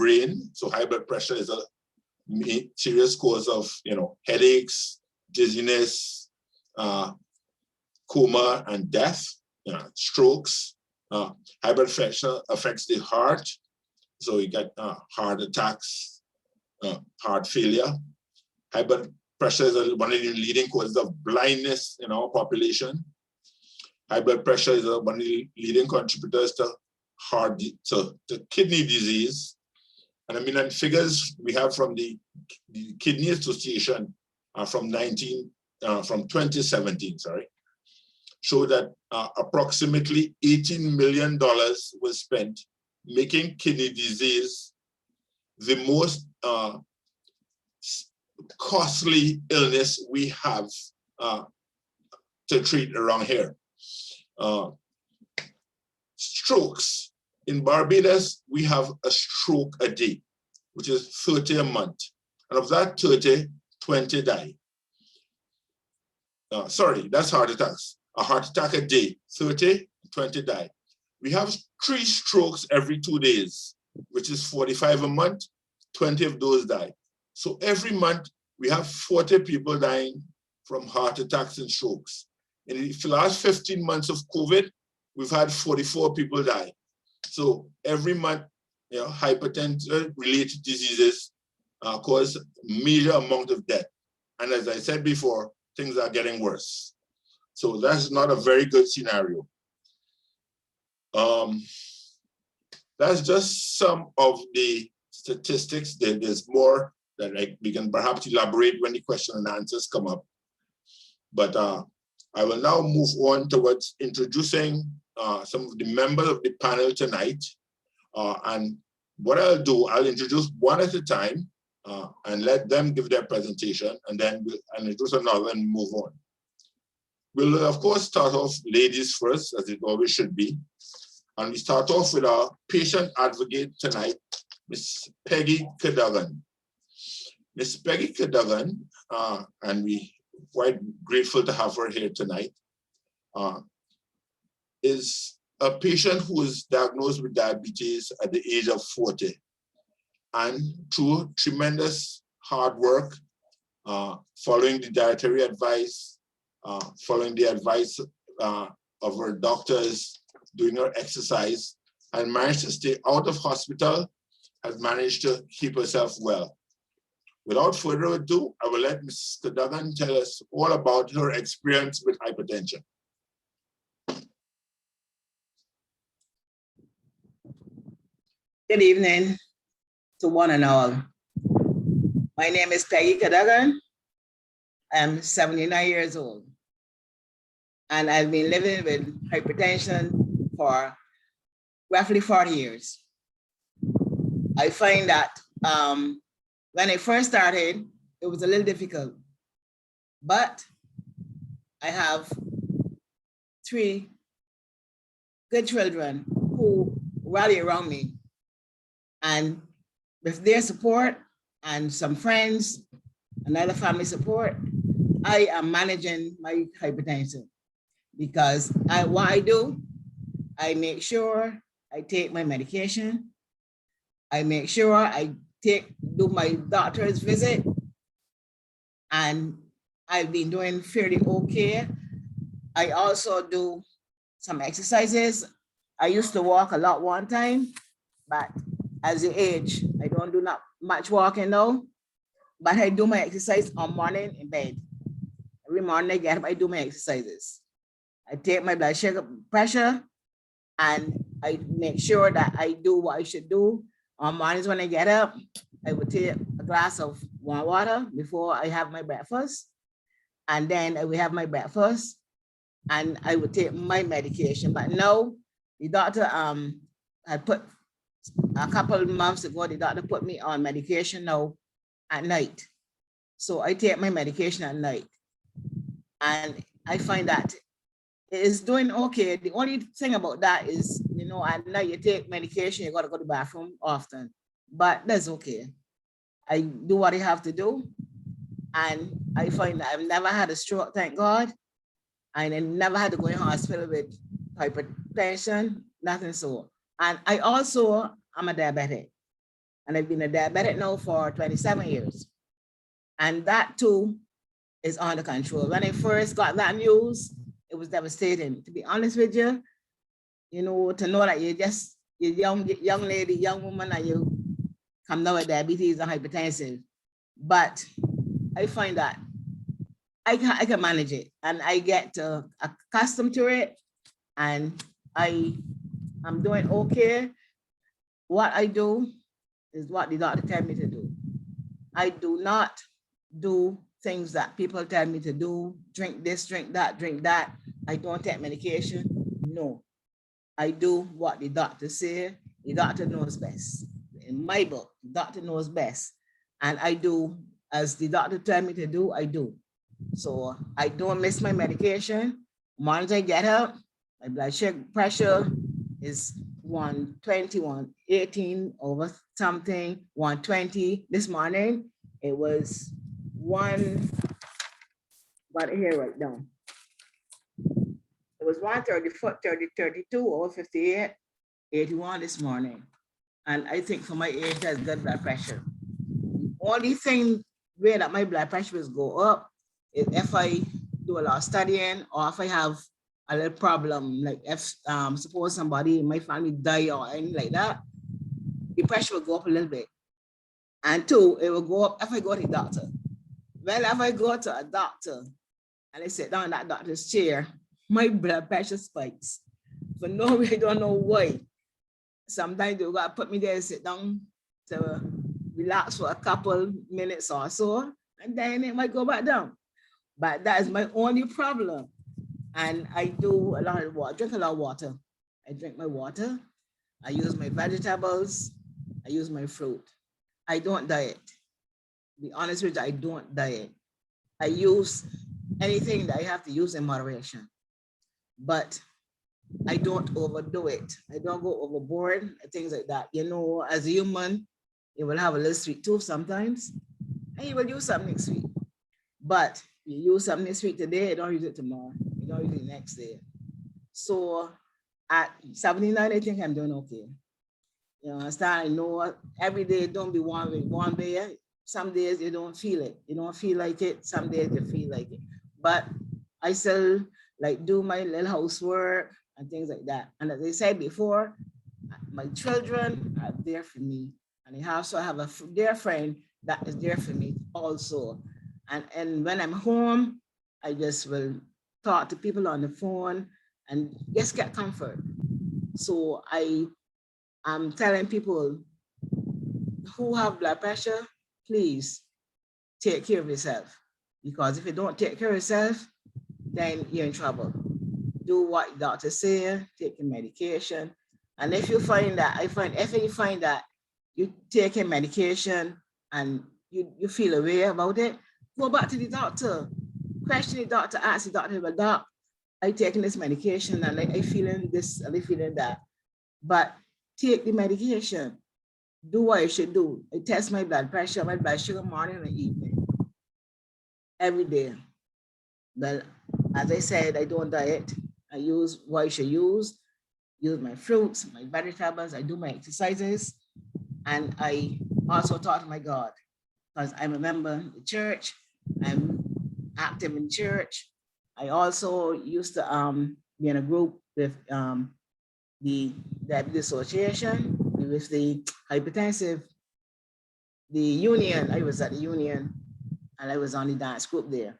brain. So high blood pressure is a serious cause of, headaches, dizziness, coma, and death, strokes. High blood pressure affects the heart. So you get heart attacks, heart failure. High blood pressure is one of the leading causes of blindness in our population. High blood pressure is one of the leading contributors to kidney disease. And I mean, and figures we have from the Kidney Association from 2017, show that approximately $18 million was spent making kidney disease the most costly illness we have to treat around here. Strokes. In Barbados, we have a stroke a day, which is 30 a month. And of that 30, 20 die. Sorry, that's heart attacks. A heart attack a day, 30, 20 die. We have 3 strokes every 2 days, which is 45 a month, 20 of those die. So every month, we have 40 people dying from heart attacks and strokes. In the last 15 months of COVID, we've had 44 people die. So every month, hypertension-related diseases cause major amount of death. And as I said before, things are getting worse. So that's not a very good scenario. That's just some of the statistics. There's more that we can perhaps elaborate when the question and answers come up. But I will now move on towards introducing some of the members of the panel tonight. And what I'll do, I'll introduce one at a time and let them give their presentation, and then I'll introduce another and move on. We'll, of course, start off ladies first, as it always should be. And we start off with our patient advocate tonight, Miss Peggy Cadogan. Miss Peggy Cadogan, and we're quite grateful to have her here tonight, is a patient who was diagnosed with diabetes at the age of 40. And through tremendous hard work, following the dietary advice, following the advice of her doctors, doing her exercise, and managed to stay out of hospital, has managed to keep herself well. Without further ado, I will let Ms. Cadogan tell us all about her experience with hypertension. Good evening to one and all. My name is Peggy Cadogan. I'm 79 years old. And I've been living with hypertension for roughly 40 years. I find that when I first started, it was a little difficult, but I have 3 good children who rally around me. And with their support and some friends and other family support, I am managing my hypertension because what I do, I make sure I take my medication. I make sure I do my doctor's visit, and I've been doing fairly okay. I also do some exercises. I used to walk a lot one time, but as I age, I don't do not much walking now, but I do my exercise on morning in bed. Every morning I get up, I do my exercises. I take my blood sugar pressure, and I make sure that I do what I should do. On mornings when I get up, I would take a glass of warm water before I have my breakfast. And then I would have my breakfast and I would take my medication. But now the doctor had put, a couple of months ago, the doctor put me on medication now at night. So I take my medication at night. And I find that it is doing okay. The only thing about that is, at night you take medication, you got to go to the bathroom often, but that's okay. I do what I have to do. And I find that I've never had a stroke, thank God. And I never had to go in hospital with hypertension, nothing so. And I also am a diabetic. And I've been a diabetic now for 27 years. And that too is under control. When I first got that news, it was devastating. To be honest with you, you know, to know that you're young lady, young woman, and you come down with diabetes and hypertension. But I find that I can manage it, and I get accustomed to it, and I'm doing okay. What I do is what the doctor tell me to do. I do not do things that people tell me to do. Drink this, drink that, drink that. I don't take medication. No, I do what the doctor say. The doctor knows best. In my book, the doctor knows best, and I do as the doctor tell me to do. I do. So I don't miss my medication. Once I get up, my blood sugar pressure is 120, 118 over something, 120. This morning, it was but here right now. It was 32 over 58, 81 this morning. And I think for my age, that's good blood pressure. The only thing where that my blood pressure will go up is if I do a lot of studying, or if I have a little problem, like if suppose somebody in my family die or anything like that, the pressure will go up a little bit. And two, it will go up if I go to the doctor. Well, if I go to a doctor and I sit down in that doctor's chair, my blood pressure spikes. For no reason, I don't know why. Sometimes they got to put me there and sit down to relax for a couple minutes or so, and then it might go back down. But that is my only problem. And I do a lot of water, drink a lot of water. I drink my water. I use my vegetables. I use my fruit. I don't diet. To be honest with you, I don't diet. I use anything that I have to use in moderation, but I don't overdo it. I don't go overboard, things like that. You know, as a human, you will have a little sweet tooth sometimes, and you will use something sweet. But you use something sweet today, you don't use it tomorrow. You don't use it the next day. So at 79, I think I'm doing okay. You understand? I know every day don't be one day. Some days you don't feel it. You don't feel like it. Some days you feel like it. But I still like do my little housework and things like that. And as I said before, my children are there for me. And I also have a dear friend that is there for me also. And when I'm home, I just will talk to people on the phone and just get comfort. So I'm telling people who have blood pressure, please take care of yourself. Because if you don't take care of yourself, then you're in trouble. Do what doctors say, take your medication. And if you find that, if you find that you take your medication and you feel a way about it, go back to the doctor. Question the doctor, ask the doctor, but doc, I taking this medication and I feeling this and I feeling that. But take the medication. Do what you should do. I test my blood pressure, my blood sugar morning and evening. Every day. But as I said, I don't diet. I use what I should use my fruits, my vegetables, I do my exercises, and I also talk to my God because I'm a member of the church. I'm active in church. I also used to be in a group with the Diabetes Association, with the hypertensive, the union. I was at the union and I was on the dance group there.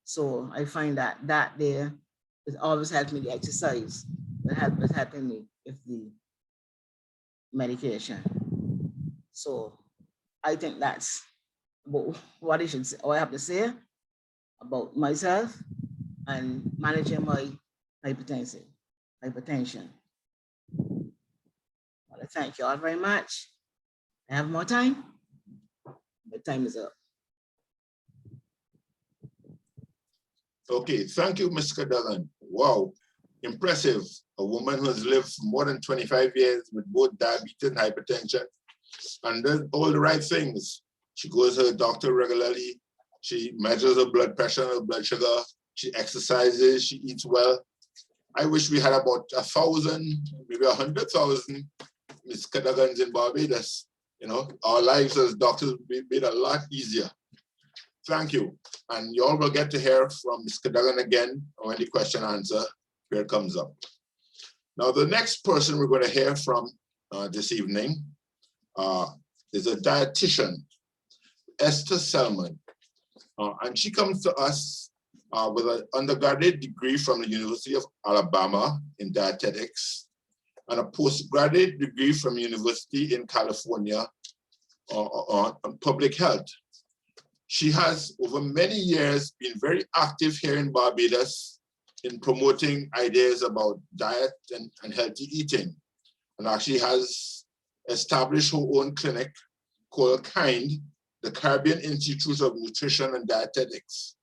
So I find that there is always helped me to exercise. That was helping me with the medication. So I think that's what I should say, or I have to say about myself and managing my hypertension. Well, I thank you all very much. I have more time. The time is up. Okay, thank you, Ms. Cadogan. Wow, impressive. A woman who has lived for more than 25 years with both diabetes and hypertension and does all the right things. She goes to her doctor regularly. She measures her blood pressure and her blood sugar. She exercises, she eats well. I wish we had about 1,000, maybe 100,000 Ms. Cadogans in Barbados. You know, our lives as doctors will be made a lot easier. Thank you. And you all will get to hear from Ms. Cadogan again when the question and answer period comes up. Now, the next person we're going to hear from this evening is a dietitian, Esther Selman. And she comes to us with an undergraduate degree from the University of Alabama in dietetics and a postgraduate degree from University in California on public health. She has, over many years, been very active here in Barbados in promoting ideas about diet and healthy eating, and actually has established her own clinic called KIND, the Caribbean Institute of Nutrition and Dietetics.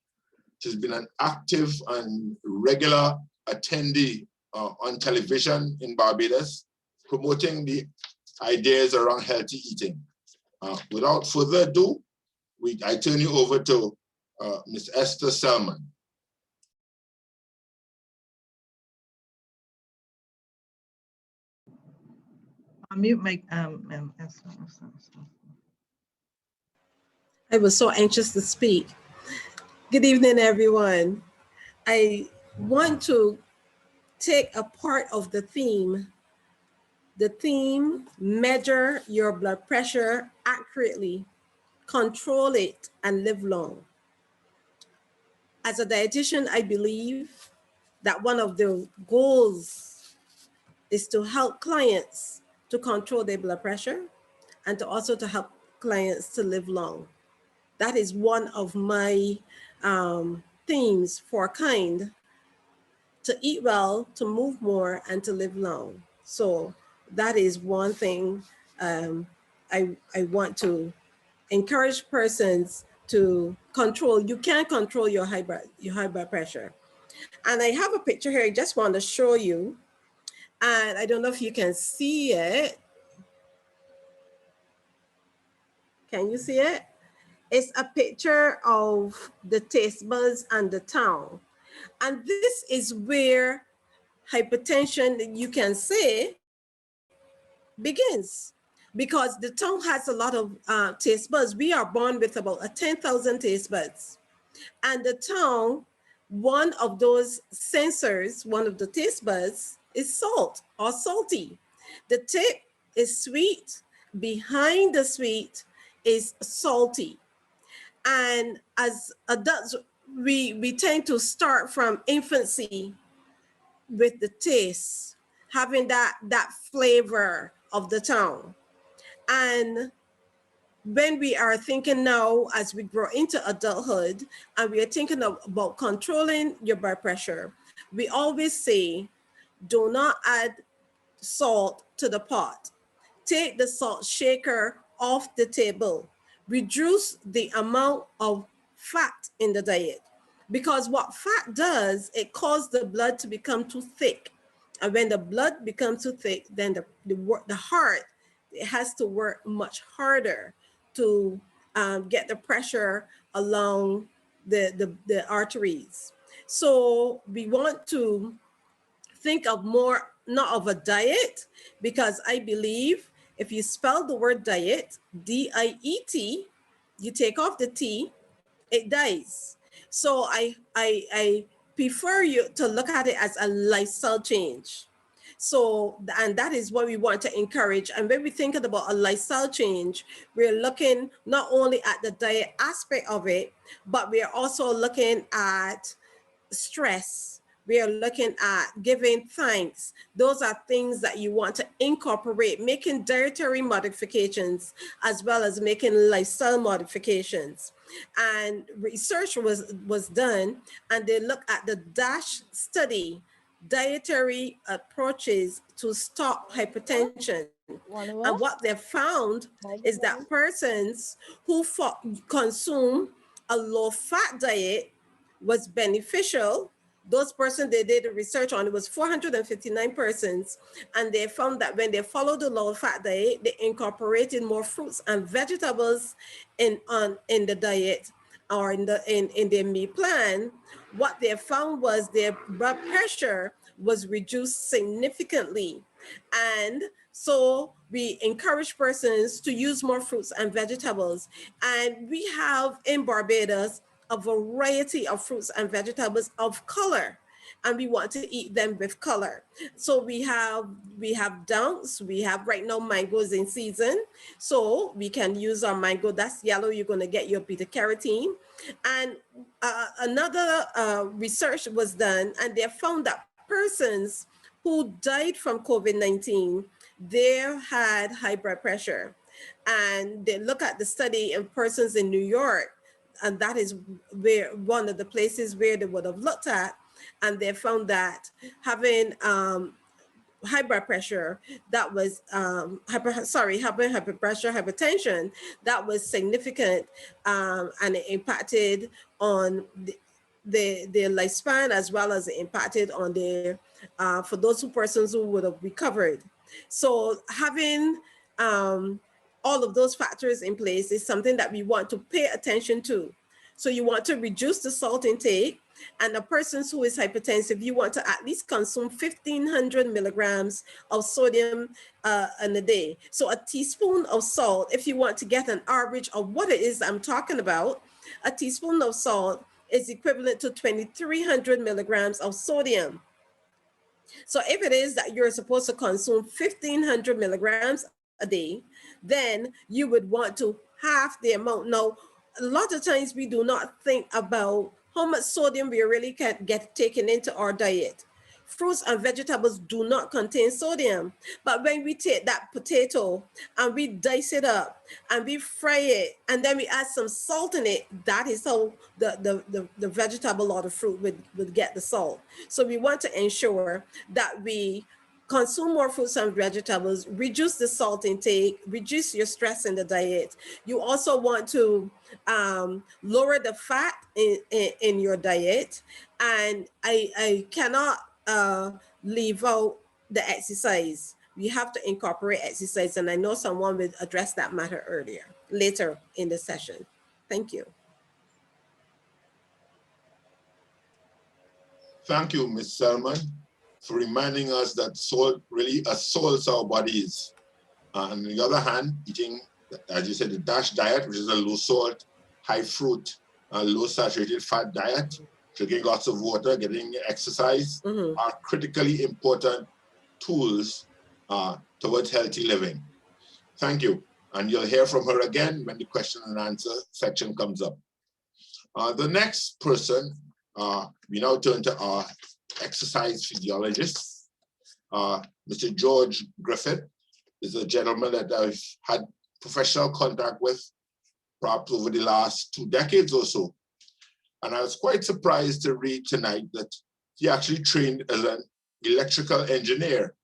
She's been an active and regular attendee on television in Barbados, promoting the ideas around healthy eating. Without further ado, I turn you over to Ms. Esther Selman. I'll mute my, I was so anxious to speak. Good evening, everyone. I want to take a part of the theme, measure your blood pressure accurately, control it, and live long. As a dietitian, I believe that one of the goals is to help clients to control their blood pressure and to also to help clients to live long. That is one of my themes for KIND, to eat well, to move more, and to live long. So that is one thing I want to encourage persons to control. You can control your high blood pressure. And I have a picture here I just want to show you. And I don't know if you can see it. Can you see it? It's a picture of the taste buds and the tongue. And this is where hypertension, you can say, begins. Because the tongue has a lot of taste buds. We are born with about 10,000 taste buds. And the tongue, one of those sensors, one of the taste buds, is salt or salty. The tip is sweet. Behind the sweet is salty. And as adults, we tend to start from infancy with the taste, having that flavor of the tongue. And when we are thinking now, as we grow into adulthood, and we are thinking about controlling your blood pressure, we always say, do not add salt to the pot. Take the salt shaker off the table. Reduce the amount of fat in the diet. Because what fat does, it causes the blood to become too thick. And when the blood becomes too thick, then the heart, it has to work much harder to get the pressure along the arteries. So we want to think of more, not of a diet, because I believe if you spell the word diet, D-I-E-T, you take off the T, it dies. So I prefer you to look at it as a lifestyle change. So, and that is what we want to encourage. And when we think about a lifestyle change, we're looking not only at the diet aspect of it, but we are also looking at stress. We are looking at giving thanks. Those are things that you want to incorporate, making dietary modifications as well as making lifestyle modifications. And research was done, and they looked at the DASH study, dietary approaches to stop hypertension. And what they found is that persons who consume a low-fat diet was beneficial. Those persons they did the research on, it was 459 persons, and they found that when they followed the low-fat diet, they incorporated more fruits and vegetables in the diet or in their meal plan. What they found was their blood pressure was reduced significantly, and So we encourage persons to use more fruits and vegetables. And we have in Barbados a variety of fruits and vegetables of color, and we want to eat them with color. So we have dunks, we have right now mangoes in season. So we can use our mango that's yellow, you're going to get your beta carotene. And another research was done, and they found that persons who died from COVID-19, they had high blood pressure. And they look at the study in persons in New York, and that is where one of the places where they would have looked at, and they found that having high blood pressure, that was having high blood pressure, hypertension, that was significant, and it impacted on their lifespan, as well as it impacted on their for those persons who would have recovered. So having all of those factors in place is something that we want to pay attention to. So you want to reduce the salt intake, and a person who is hypertensive, you want to at least consume 1,500 milligrams of sodium in a day. So a teaspoon of salt, if you want to get an average of what it is I'm talking about, a teaspoon of salt is equivalent to 2,300 milligrams of sodium. So if it is that you're supposed to consume 1,500 milligrams a day, then you would want to half the amount. Now, a lot of times we do not think about how much sodium we really can get taken into our diet. Fruits and vegetables do not contain sodium. But when we take that potato and we dice it up and we fry it and then we add some salt in it, that is how the vegetable or the fruit would get the salt. So we want to ensure that we consume more fruits and vegetables, reduce the salt intake, reduce your stress in the diet. You also want to lower the fat in your diet. And I cannot leave out the exercise. We have to incorporate exercise. And I know someone will address that matter later in the session. Thank you. Thank you, Ms. Selman, for reminding us that salt really assaults our bodies. On the other hand, eating, as you said, the DASH diet, which is a low salt, high fruit, low saturated fat diet, drinking lots of water, getting exercise, are critically important tools towards healthy living. Thank you. And you'll hear from her again when the question and answer section comes up. The next person, we now turn to our exercise physiologist. Mr. George Griffith is a gentleman that I've had professional contact with perhaps over the last 2 decades or so. And I was quite surprised to read tonight that he actually trained as an electrical engineer.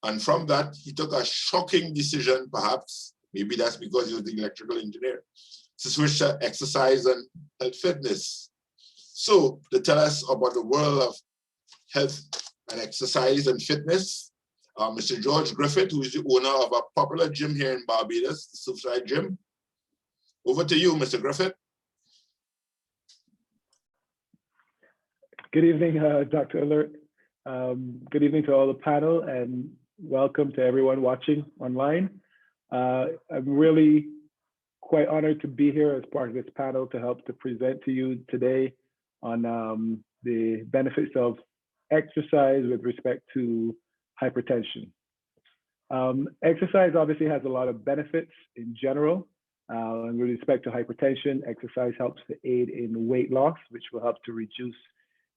And from that, he took a shocking decision, perhaps, maybe that's because he was the electrical engineer, to switch to exercise and health fitness. So to tell us about the world of health and exercise and fitness, Mr. George Griffith, who is the owner of a popular gym here in Barbados, the Surfside Gym. Over to you, Mr. Griffith. Good evening, Dr. Alert. Good evening to all the panel, and welcome to everyone watching online. I'm really quite honored to be here as part of this panel to help to present to you today on the benefits of exercise with respect to hypertension. Exercise obviously has a lot of benefits in general. And with respect to hypertension, exercise helps to aid in weight loss, which will help to reduce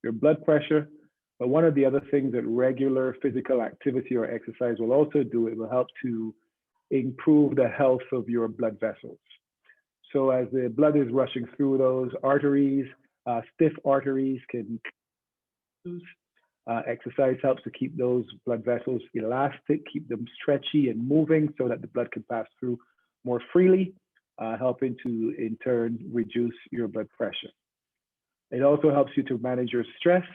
your blood pressure. But one of the other things that regular physical activity or exercise will also do, it will help to improve the health of your blood vessels. So as the blood is rushing through those arteries, stiff arteries can exercise helps to keep those blood vessels elastic, keep them stretchy and moving so that the blood can pass through more freely, helping to in turn reduce your blood pressure. It also helps you to manage your stress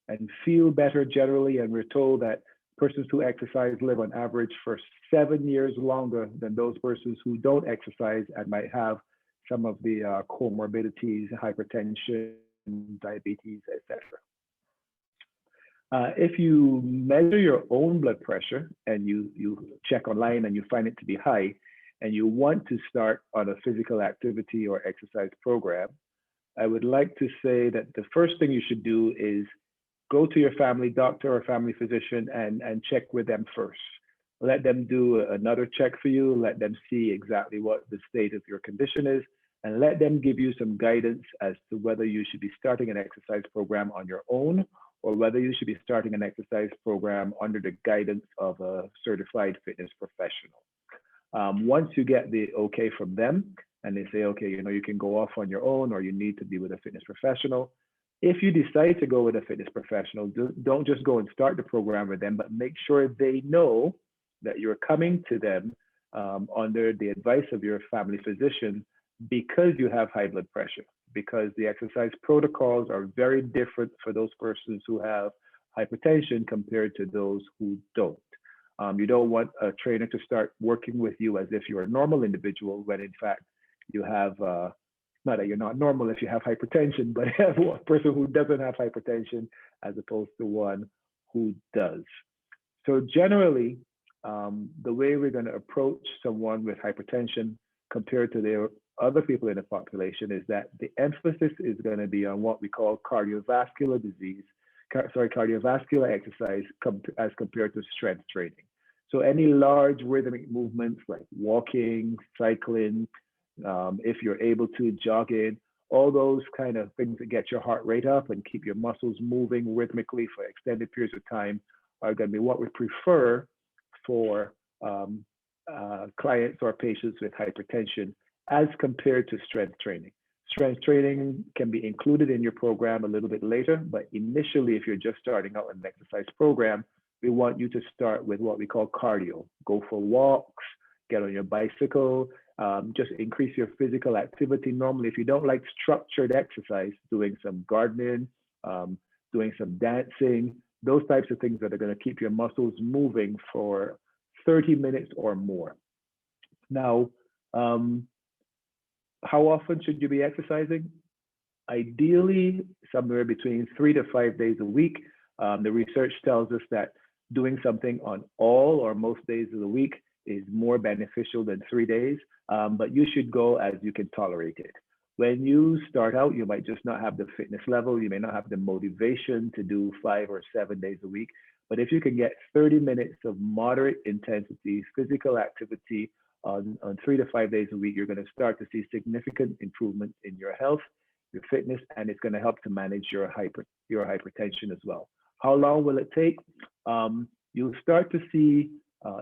and feel better generally. And we're told that persons who exercise live on average for 7 years longer than those persons who don't exercise and might have some of the comorbidities, hypertension, diabetes, etc. If you measure your own blood pressure and you check online and you find it to be high, and you want to start on a physical activity or exercise program, I would like to say that the first thing you should do is go to your family doctor or family physician and check with them first. Let them do another check for you, let them see exactly what the state of your condition is, and let them give you some guidance as to whether you should be starting an exercise program on your own or whether you should be starting an exercise program under the guidance of a certified fitness professional. Once you get the okay from them and they say, okay, you can go off on your own or you need to be with a fitness professional. If you decide to go with a fitness professional, don't just go and start the program with them, but make sure they know that you're coming to them under the advice of your family physician because you have high blood pressure, because the exercise protocols are very different for those persons who have hypertension compared to those who don't. You don't want a trainer to start working with you as if you're a normal individual when in fact you have, not that you're not normal if you have hypertension, but you have a person who doesn't have hypertension as opposed to one who does. So generally, the way we're going to approach someone with hypertension compared to the other people in the population is that the emphasis is going to be on what we call cardiovascular exercise as compared to strength training. So any large rhythmic movements like walking, cycling, if you're able to, jogging, all those kind of things that get your heart rate up and keep your muscles moving rhythmically for extended periods of time are going to be what we prefer for clients or patients with hypertension as compared to strength training. Strength training can be included in your program a little bit later, but initially, if you're just starting out an exercise program, we want you to start with what we call cardio. Go for walks, get on your bicycle, just increase your physical activity. Normally, if you don't like structured exercise, doing some gardening, doing some dancing, those types of things that are going to keep your muscles moving for 30 minutes or more. Now, how often should you be exercising? Ideally, somewhere between 3 to 5 days a week. The research tells us that doing something on all or most days of the week is more beneficial than 3 days, but you should go as you can tolerate it. When you start out, you might just not have the fitness level. You may not have the motivation to do 5 or 7 days a week. But if you can get 30 minutes of moderate intensity physical activity on 3 to 5 days a week, you're going to start to see significant improvements in your health, your fitness, and it's going to help to manage your hypertension as well. How long will it take? You'll start to see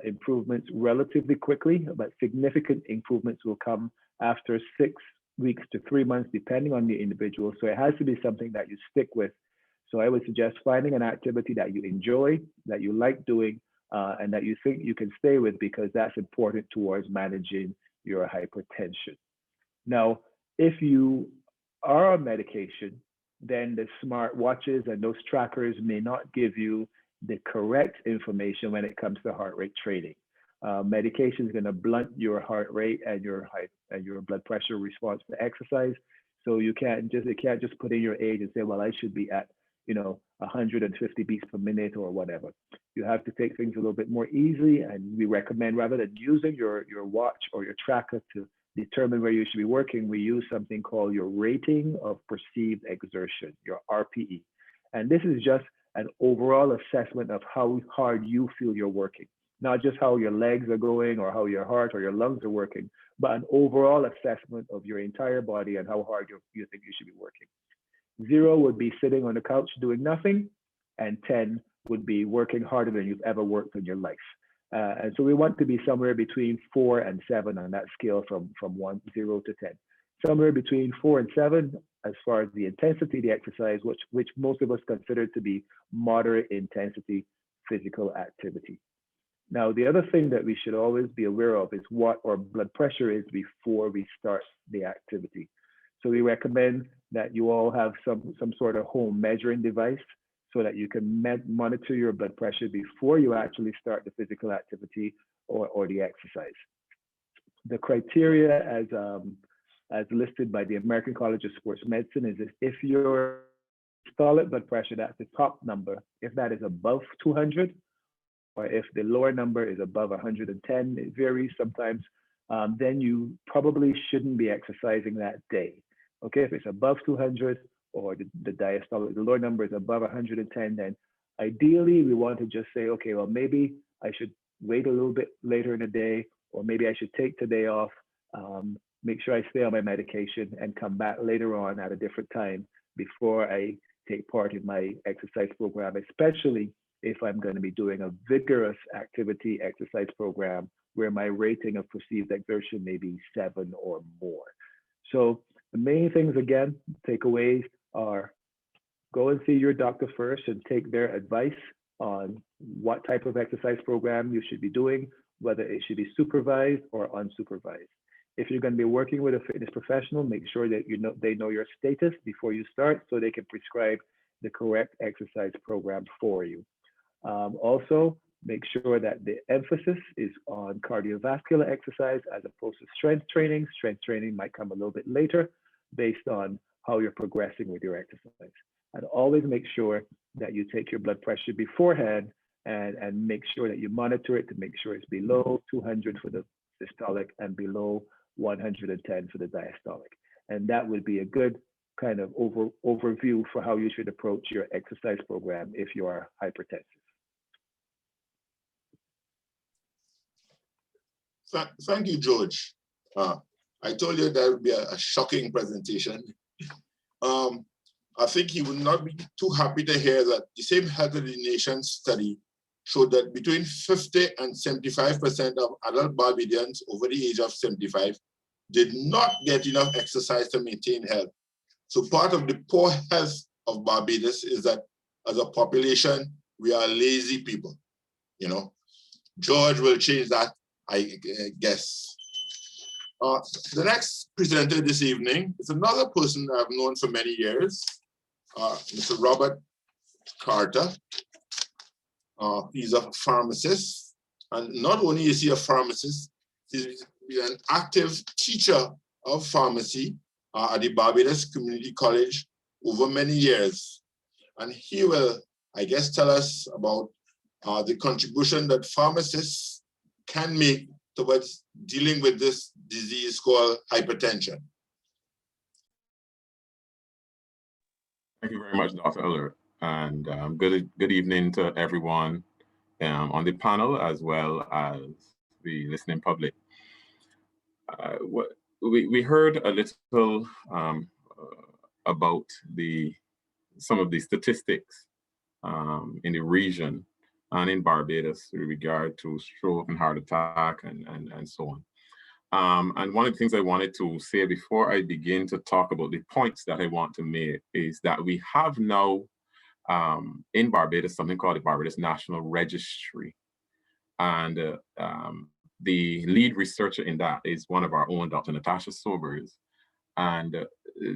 improvements relatively quickly, but significant improvements will come after 6 weeks to 3 months, depending on the individual. So it has to be something that you stick with. So I would suggest finding an activity that you enjoy, that you like doing, and that you think you can stay with, because that's important towards managing your hypertension. Now, if you are on medication, then the smart watches and those trackers may not give you the correct information when it comes to heart rate training. Medication is going to blunt your heart rate and your blood pressure response to exercise. So you can't just put in your age and say, well, I should be at 150 beats per minute or whatever. You have to take things a little bit more easily, and we recommend, rather than using your watch or your tracker to determine where you should be working, we use something called your rating of perceived exertion, your RPE. And this is just an overall assessment of how hard you feel you're working, not just how your legs are going or how your heart or your lungs are working, but an overall assessment of your entire body and how hard you think you should be working. 0 would be sitting on the couch doing nothing, and 10 would be working harder than you've ever worked in your life. And so we want to be somewhere between 4 and 7 on that scale from 0 to 10. Somewhere between 4 and 7 as far as the intensity of the exercise, which most of us consider to be moderate intensity physical activity. Now, the other thing that we should always be aware of is what our blood pressure is before we start the activity. So we recommend that you all have some sort of home measuring device so that you can monitor your blood pressure before you actually start the physical activity or the exercise. The criteria as listed by the American College of Sports Medicine is if your systolic blood pressure, that's the top number. If that is above 200, or if the lower number is above 110, it varies sometimes, then you probably shouldn't be exercising that day. Okay, if it's above 200 or the diastolic, the lower number is above 110, then ideally we want to just say, okay, well, maybe I should wait a little bit later in the day, or maybe I should take today off, make sure I stay on my medication and come back later on at a different time before I take part in my exercise program, especially if I'm going to be doing a vigorous activity exercise program where my rating of perceived exertion may be 7 or more. So the main things, again, takeaways are go and see your doctor first and take their advice on what type of exercise program you should be doing, whether it should be supervised or unsupervised. If you're going to be working with a fitness professional, make sure that they know your status before you start so they can prescribe the correct exercise program for you. Also, make sure that the emphasis is on cardiovascular exercise as opposed to strength training. Strength training might come a little bit later based on how you're progressing with your exercise. And always make sure that you take your blood pressure beforehand and make sure that you monitor it to make sure it's below 200 for the systolic and below 110 for the diastolic. And that would be a good kind of overview for how you should approach your exercise program if you are hypertensive. Thank you, George. I told you that would be a shocking presentation. I think he would not be too happy to hear that the same Health of the Nation study showed that between 50 and 75% of adult Barbadians over the age of 75 did not get enough exercise to maintain health. So part of the poor health of Barbados is that as a population, we are lazy people, you know. George will change that, I guess. The next presenter this evening is another person I've known for many years, Mr. Robert Carter. He's a pharmacist, and not only is he a pharmacist, he's an active teacher of pharmacy at the Barbados Community College over many years. And he will, I guess, tell us about the contribution that pharmacists can make towards dealing with this disease called hypertension. Thank you very much, Dr. Eller, and good evening to everyone on the panel as well as the listening public. We heard a little about some of the statistics in the region and in Barbados with regard to stroke and heart attack and so on. And one of the things I wanted to say before I begin to talk about the points that I want to make is that we have now in Barbados something called the Barbados National Registry. And the lead researcher in that is one of our own, Dr. Natasha Sobers. And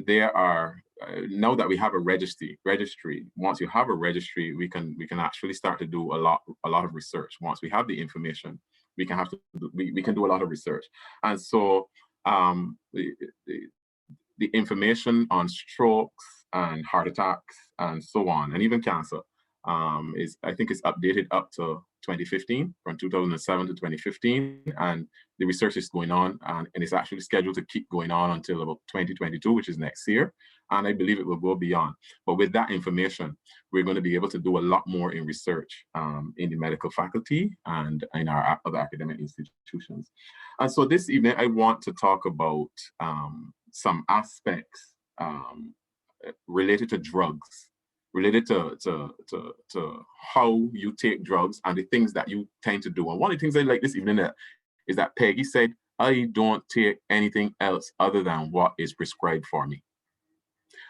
there are, now that we have a registry, once you have a registry, we can actually start to do a lot of research. Once we have the information, we can do a lot of research. And so the information on strokes and heart attacks and so on, and even cancer, I think it's updated up to 2015, from 2007 to 2015, and the research is going on, and it's actually scheduled to keep going on until about 2022, which is next year, and I believe it will go beyond. But with that information, we're going to be able to do a lot more in research in the medical faculty and in our other academic institutions. And so this evening, I want to talk about some aspects related to drugs, related to how you take drugs and the things that you tend to do. And one of the things I like this evening is that Peggy said, I don't take anything else other than what is prescribed for me.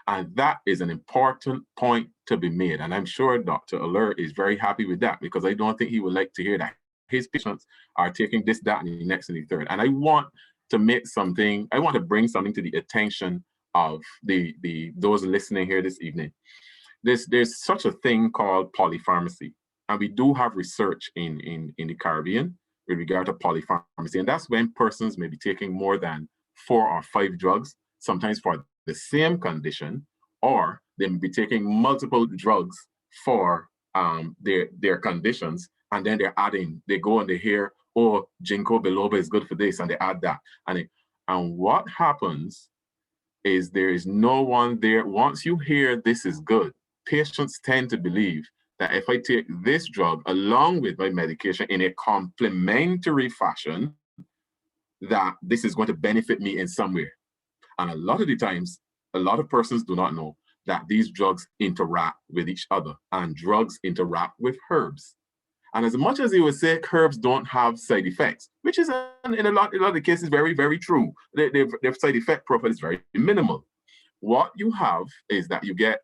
And that is an important point to be made. And I'm sure Dr. Aller is very happy with that, because I don't think he would like to hear that his patients are taking this, that, and the next and the third. And I want to make something, I want to bring something to the attention of those listening here this evening. There's such a thing called polypharmacy, and we do have research in the Caribbean with regard to polypharmacy, and that's when persons may be taking more than 4 or 5 drugs, sometimes for the same condition or They may be taking multiple drugs for their conditions, and then they're adding, they go and they hear, oh, ginkgo biloba is good for this, and they add that. And what happens is there is no one there. Once you hear this is good, patients tend to believe that if I take this drug along with my medication in a complementary fashion, that this is going to benefit me in some way. And a lot of the times, a lot of persons do not know that these drugs interact with each other, and drugs interact with herbs. And as much as you would say herbs don't have side effects, which is in a lot of the cases very, very true, their side effect profile is very minimal. What you have is that you get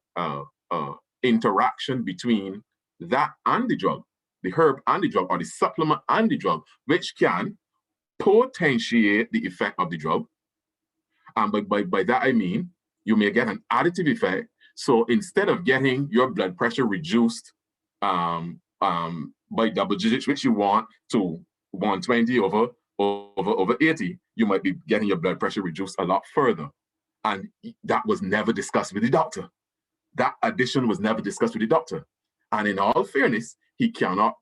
interaction between that and the drug, the herb and the drug, or the supplement and the drug, which can potentiate the effect of the drug. And by that, I mean, you may get an additive effect. So instead of getting your blood pressure reduced by double digits, which you want to 120 over 80, you might be getting your blood pressure reduced a lot further. And that was never discussed with the doctor. That addition was never discussed with the doctor. And in all fairness, he cannot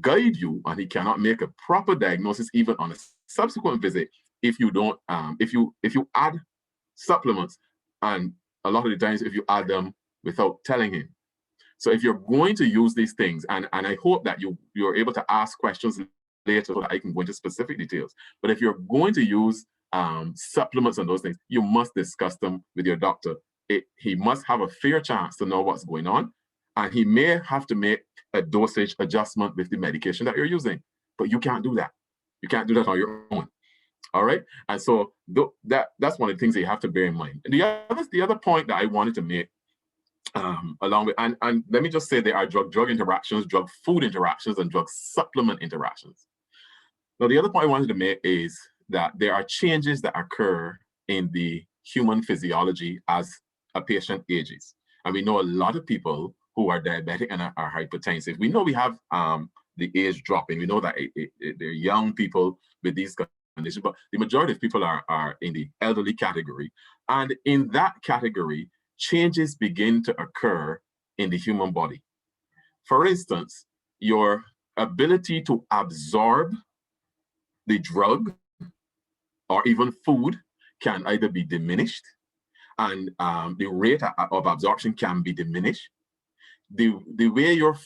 guide you, and he cannot make a proper diagnosis even on a subsequent visit if you don't, if you add supplements, and a lot of the times if you add them without telling him. So if you're going to use these things, and I hope that you're able to ask questions later so that I can go into specific details, but if you're going to use supplements and those things, you must discuss them with your doctor. He must have a fair chance to know what's going on, and he may have to make a dosage adjustment with the medication that you're using, but you can't do that. You can't do that on your own. All right, and so that's one of the things that you have to bear in mind. And the other point that I wanted to make, along with, and let me just say, there are drug interactions, drug food interactions, and drug supplement interactions. Now, the other point I wanted to make is that there are changes that occur in the human physiology as a patient ages. And we know a lot of people who are diabetic and are hypertensive. We know we have the age dropping. We know that they're young people with these conditions, but the majority of people are in the elderly category. And in that category, changes begin to occur in the human body. For instance, your ability to absorb the drug or even food can either be diminished, and the rate of absorption can be diminished. The way your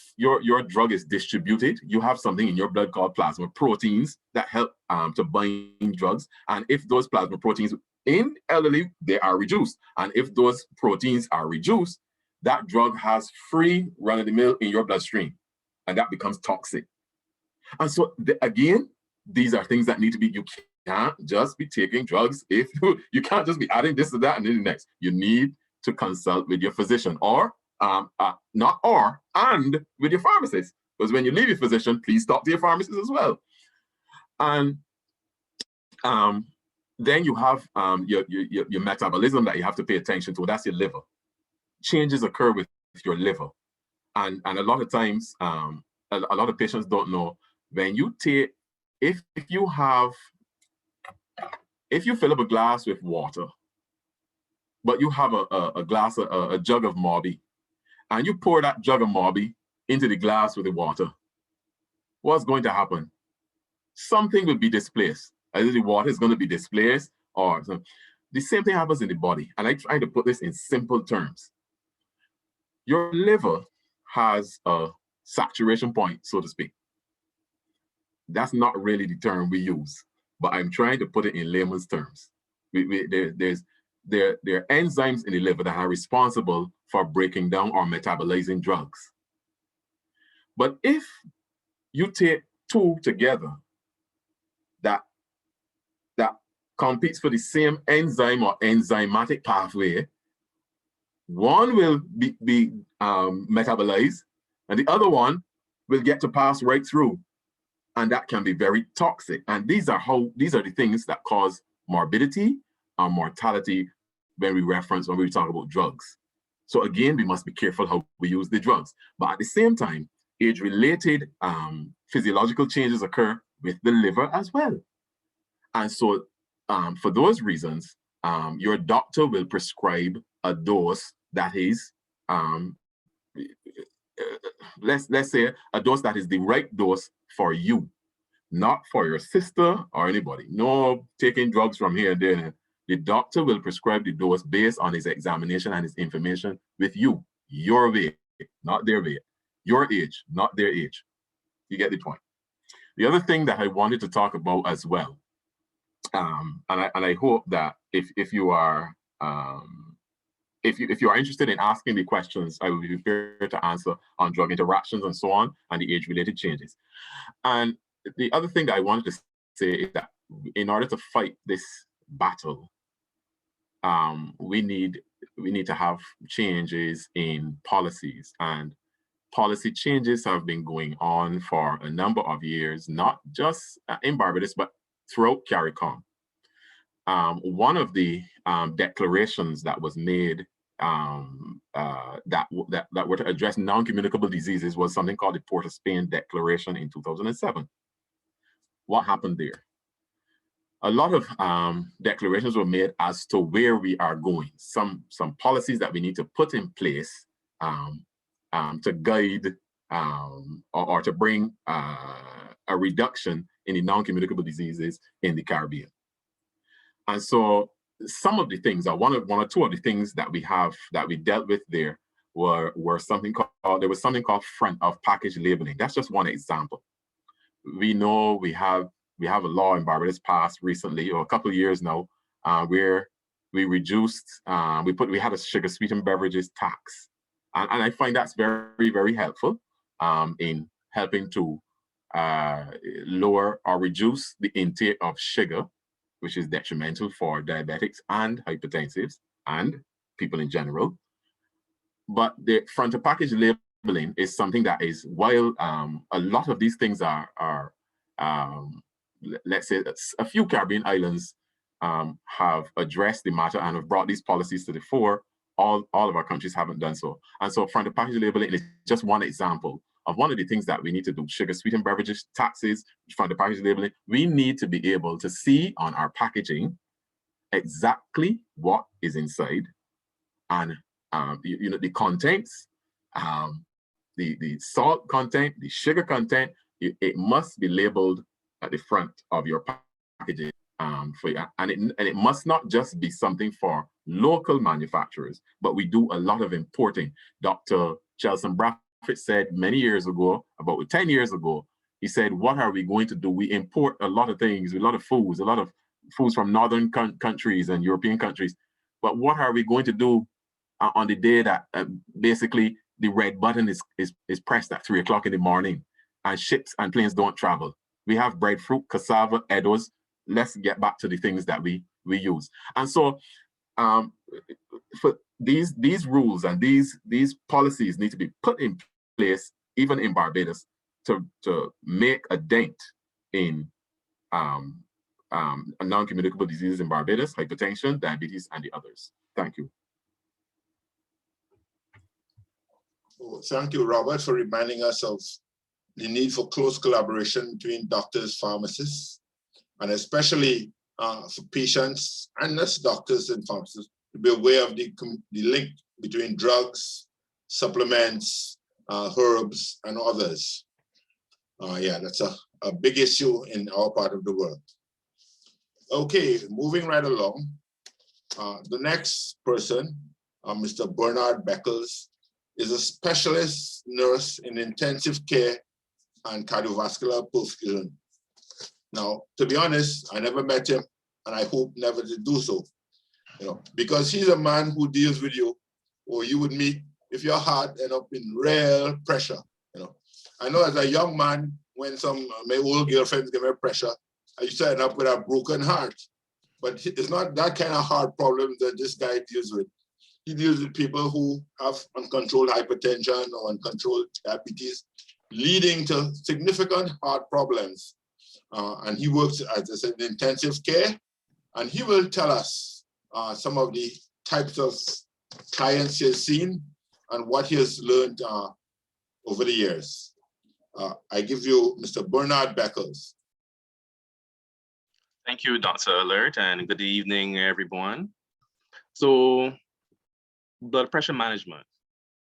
drug is distributed, you have something in your blood called plasma proteins that help to bind drugs. And if those plasma proteins in elderly, they are reduced. And if those proteins are reduced, that drug has free run-of-the-mill in your bloodstream, and that becomes toxic. And so again, these are things that need to be, you can't just be taking drugs. If you can't just be adding this to that and then the next. You need to consult with your physician, or and with your pharmacist. Because when you leave your physician, please talk to your pharmacist as well. And then you have your metabolism that you have to pay attention to. That's your liver. Changes occur with your liver. And a lot of times, a lot of patients don't know, when you take, if you fill up a glass with water, but you have a jug of Morbi, and you pour that jug of Morbi into the glass with the water, what's going to happen? Something will be displaced. Either the water is going to be displaced, or the same thing happens in the body. And I try to put this in simple terms. Your liver has a saturation point, so to speak. That's not really the term we use, but I'm trying to put it in layman's terms. There are enzymes in the liver that are responsible for breaking down or metabolizing drugs. But if you take two together that competes for the same enzyme or enzymatic pathway, one will be metabolized, and the other one will get to pass right through, and that can be very toxic. And these are the things that cause morbidity and mortality when we talk about drugs. So again, we must be careful how we use the drugs. But at the same time, age-related physiological changes occur with the liver as well. And so for those reasons, your doctor will prescribe a dose that is, let's say a dose that is the right dose for you, not for your sister or anybody. No taking drugs from here and there. The doctor will prescribe the dose based on his examination and his information with you, your weight, not their weight, your age, not their age. You get the point. The other thing that I wanted to talk about as well, and I hope that if you are if you are interested in asking the questions, I will be prepared to answer on drug interactions and so on, and the age-related changes. And the other thing that I wanted to say is that in order to fight this battle, we need to have changes in policies, and policy changes have been going on for a number of years, not just in Barbados, but throughout CARICOM. One of the declarations that was made that were to address non-communicable diseases was something called the Port of Spain Declaration in 2007. What happened there? A lot of declarations were made as to where we are going, some policies that we need to put in place to guide or to bring a reduction in the non-communicable diseases in the Caribbean. And so some of the things, or one or two of the things that we dealt with there were something called, there was something called front of package labeling. That's just one example. We know we have a law in Barbados passed recently, or a couple of years now, where we reduced, we had a sugar sweetened beverages tax. And I find that's very, very helpful in helping to lower or reduce the intake of sugar, which is detrimental for diabetics and hypertensives and people in general. But the front of package labeling is something that is, while a lot of these things are let's say a few Caribbean islands have addressed the matter and have brought these policies to the fore, all of our countries haven't done so. And so front of package labeling is just one example of one of the things that we need to do. Sugar sweetened beverages, taxes, front of package labeling. We need to be able to see on our packaging exactly what is inside, and the contents, the salt content, the sugar content. It must be labeled at the front of your packaging for you. And it must not just be something for local manufacturers, but we do a lot of importing. Dr. Chelson Braffett said many years ago, about 10 years ago, he said, what are we going to do? We import a lot of things, a lot of foods from northern countries and European countries. But what are we going to do on the day that basically the red button is pressed at 3 o'clock in the morning and ships and planes don't travel? We have breadfruit, cassava, eddos. Let's get back to the things that we use. And so for these rules and these policies need to be put in place, even in Barbados, to make a dent in non-communicable diseases in Barbados, hypertension, diabetes, and the others. Thank you. Well, thank you, Robert, for reminding us of the need for close collaboration between doctors, pharmacists, and especially for patients and nurse doctors and pharmacists to be aware of the link between drugs, supplements, herbs, and others. Yeah, that's a big issue in our part of the world. Okay, moving right along. The next person, Mr. Bernard Beckles, is a specialist nurse in intensive care and cardiovascular perfusion. Now, to be honest, I never met him, and I hope never to do so. Because he's a man who deals with you, or you would meet if your heart end up in real pressure. I know as a young man, when my old girlfriends give me pressure, I used to end up with a broken heart. But it's not that kind of heart problem that this guy deals with. He deals with people who have uncontrolled hypertension or uncontrolled diabetes, leading to significant heart problems. And he works, as I said, in intensive care, and he will tell us some of the types of clients he has seen and what he has learned over the years. I give you Mr. Bernard Beckles. Thank you, Dr. Alert, and good evening, everyone. So blood pressure management.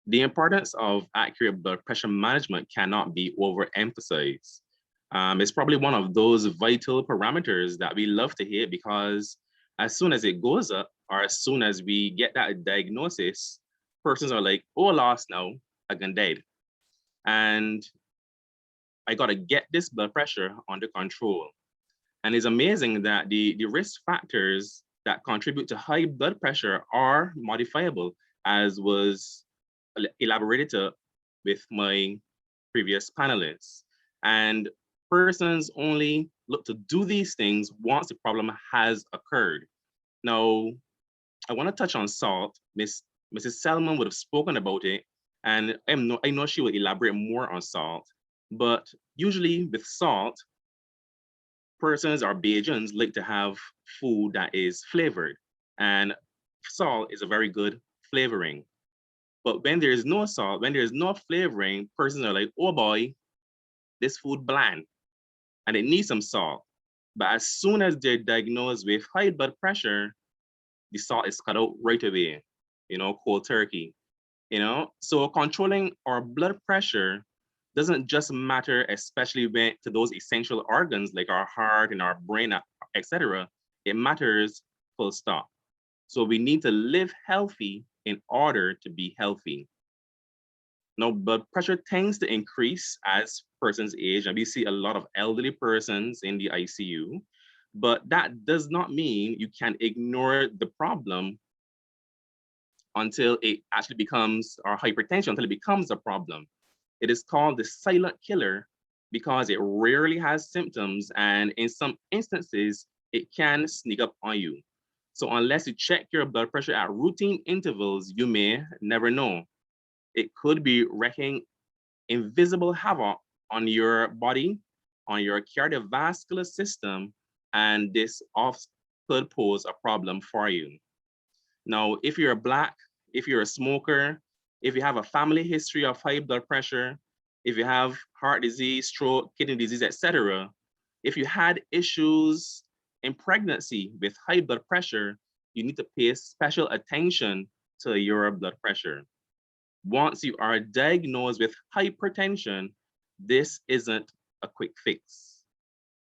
The importance of accurate blood pressure management cannot be overemphasized. It's probably one of those vital parameters that we love to hear, because as soon as it goes up, or as soon as we get that diagnosis, persons are like, oh, lost now, I'm gonna die. And I gotta get this blood pressure under control. And it's amazing that the risk factors that contribute to high blood pressure are modifiable, as was elaborated with my previous panelists. And persons only look to do these things once the problem has occurred. Now, I want to touch on salt. Mrs. Selman would have spoken about it, and I know she will elaborate more on salt. But usually with salt, persons or Bajans like to have food that is flavored, and salt is a very good flavoring. But when there is no salt, when there is no flavoring, persons are like, oh boy, this food bland, and it needs some salt. But as soon as they're diagnosed with high blood pressure, the salt is cut out right away, cold turkey, So controlling our blood pressure doesn't just matter, especially when to those essential organs like our heart and our brain, etc. It matters full stop. So we need to live healthy in order to be healthy. Now, blood pressure tends to increase as persons age, and we see a lot of elderly persons in the ICU, but that does not mean you can ignore the problem until it actually becomes, or hypertension, until it becomes a problem. It is called the silent killer because it rarely has symptoms, and in some instances, it can sneak up on you. So unless you check your blood pressure at routine intervals, you may never know. It could be wreaking invisible havoc on your body, on your cardiovascular system, and this could pose a problem for you. Now, if you're Black, if you're a smoker, if you have a family history of high blood pressure, if you have heart disease, stroke, kidney disease, etc., if you had issues in pregnancy with high blood pressure, you need to pay special attention to your blood pressure. Once you are diagnosed with hypertension, this isn't a quick fix.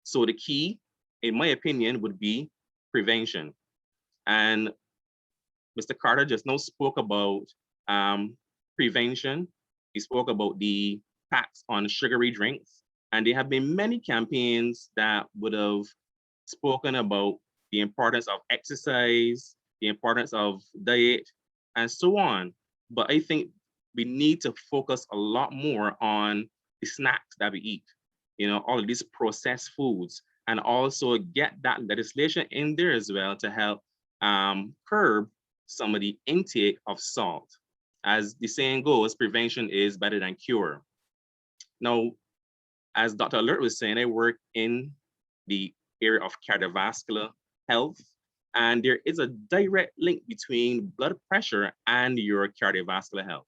So the key, in my opinion, would be prevention. And Mr. Carter just now spoke about prevention. He spoke about the tax on sugary drinks. And there have been many campaigns that would have spoken about the importance of exercise, the importance of diet, and so on. But I think we need to focus a lot more on the snacks that we eat, all of these processed foods, and also get that legislation in there as well to help curb some of the intake of salt. As the saying goes, prevention is better than cure. Now, as Dr. Alert was saying, I work in the area of cardiovascular health, and there is a direct link between blood pressure and your cardiovascular health.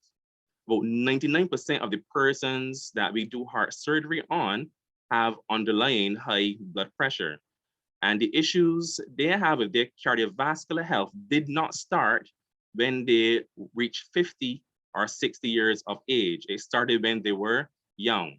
About 99% of the persons that we do heart surgery on have underlying high blood pressure. And the issues they have with their cardiovascular health did not start when they reached 50 or 60 years of age. It started when they were young.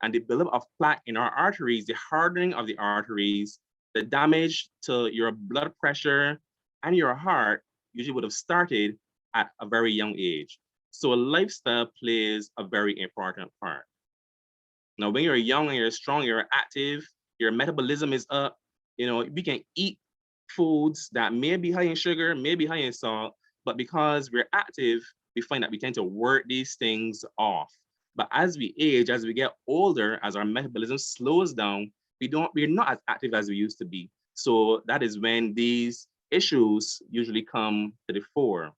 And the buildup of plaque in our arteries, the hardening of the arteries, the damage to your blood pressure and your heart usually would have started at a very young age. So lifestyle plays a very important part. Now, when you're young and you're strong, you're active, your metabolism is up, we can eat foods that may be high in sugar, may be high in salt, but because we're active, we find that we tend to work these things off. But as we age, as we get older, as our metabolism slows down, we're not as active as we used to be. So that is when these issues usually come to the fore.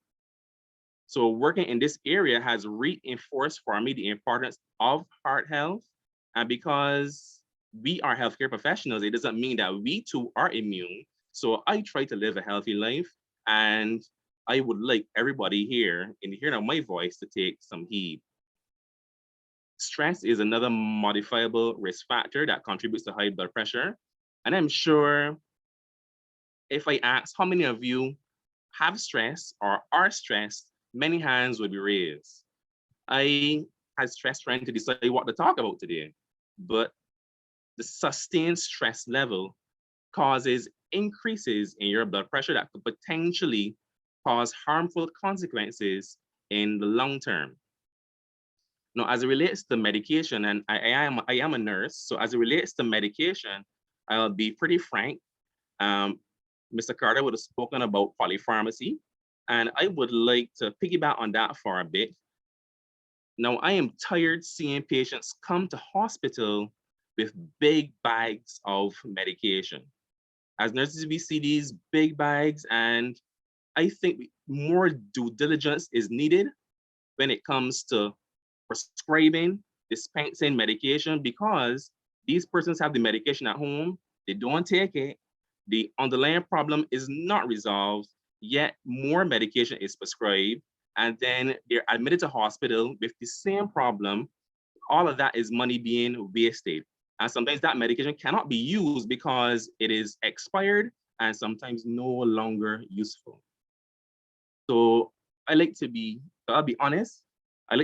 So working in this area has reinforced for me the importance of heart health. And because we are healthcare professionals, it doesn't mean that we too are immune. So I try to live a healthy life, and I would like everybody here in the hearing of my voice to take some heed. Stress is another modifiable risk factor that contributes to high blood pressure. And I'm sure if I ask how many of you have stress or are stressed, many hands would be raised. I had stress trying to decide what to talk about today, but the sustained stress level causes increases in your blood pressure that could potentially cause harmful consequences in the long term. Now, as it relates to medication, and I am a nurse, so as it relates to medication, I'll be pretty frank. Mr. Carter would have spoken about polypharmacy, and I would like to piggyback on that for a bit. Now, I am tired seeing patients come to hospital with big bags of medication. As nurses, we see these big bags, and I think more due diligence is needed when it comes to prescribing, dispensing medication, because these persons have the medication at home, they don't take it, the underlying problem is not resolved, yet more medication is prescribed, and then they're admitted to hospital with the same problem. All of that is money being wasted. And sometimes that medication cannot be used because it is expired and sometimes no longer useful. So I'll be honest, I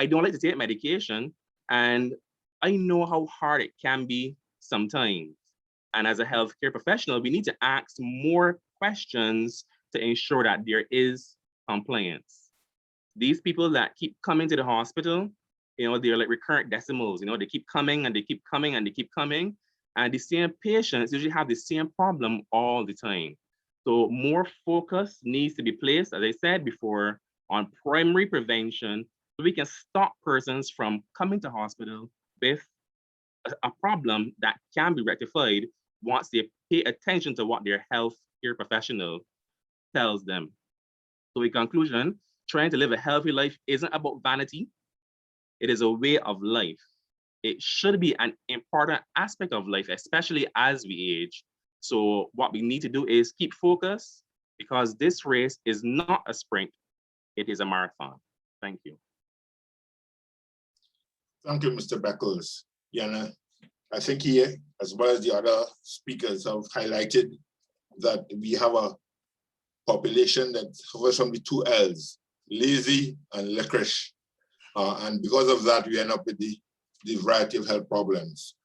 don't like to take medication, and I know how hard it can be sometimes. And as a healthcare professional, we need to ask more questions to ensure that there is compliance. These people that keep coming to the hospital, they're like recurrent decimals, they keep coming and they keep coming and they keep coming. And the same patients usually have the same problem all the time. So more focus needs to be placed, as I said before, on primary prevention, so we can stop persons from coming to hospital with a problem that can be rectified once they pay attention to what their healthcare professional tells them. So in conclusion, trying to live a healthy life isn't about vanity. It is a way of life. It should be an important aspect of life, especially as we age. So what we need to do is keep focused, because this race is not a sprint, it is a marathon. Thank you. Thank you, Mr. Beckles. Yana, I think here, as well as the other speakers, have highlighted that we have a population that suffers from the two L's, lazy and licorice. And because of that, we end up with the variety of health problems.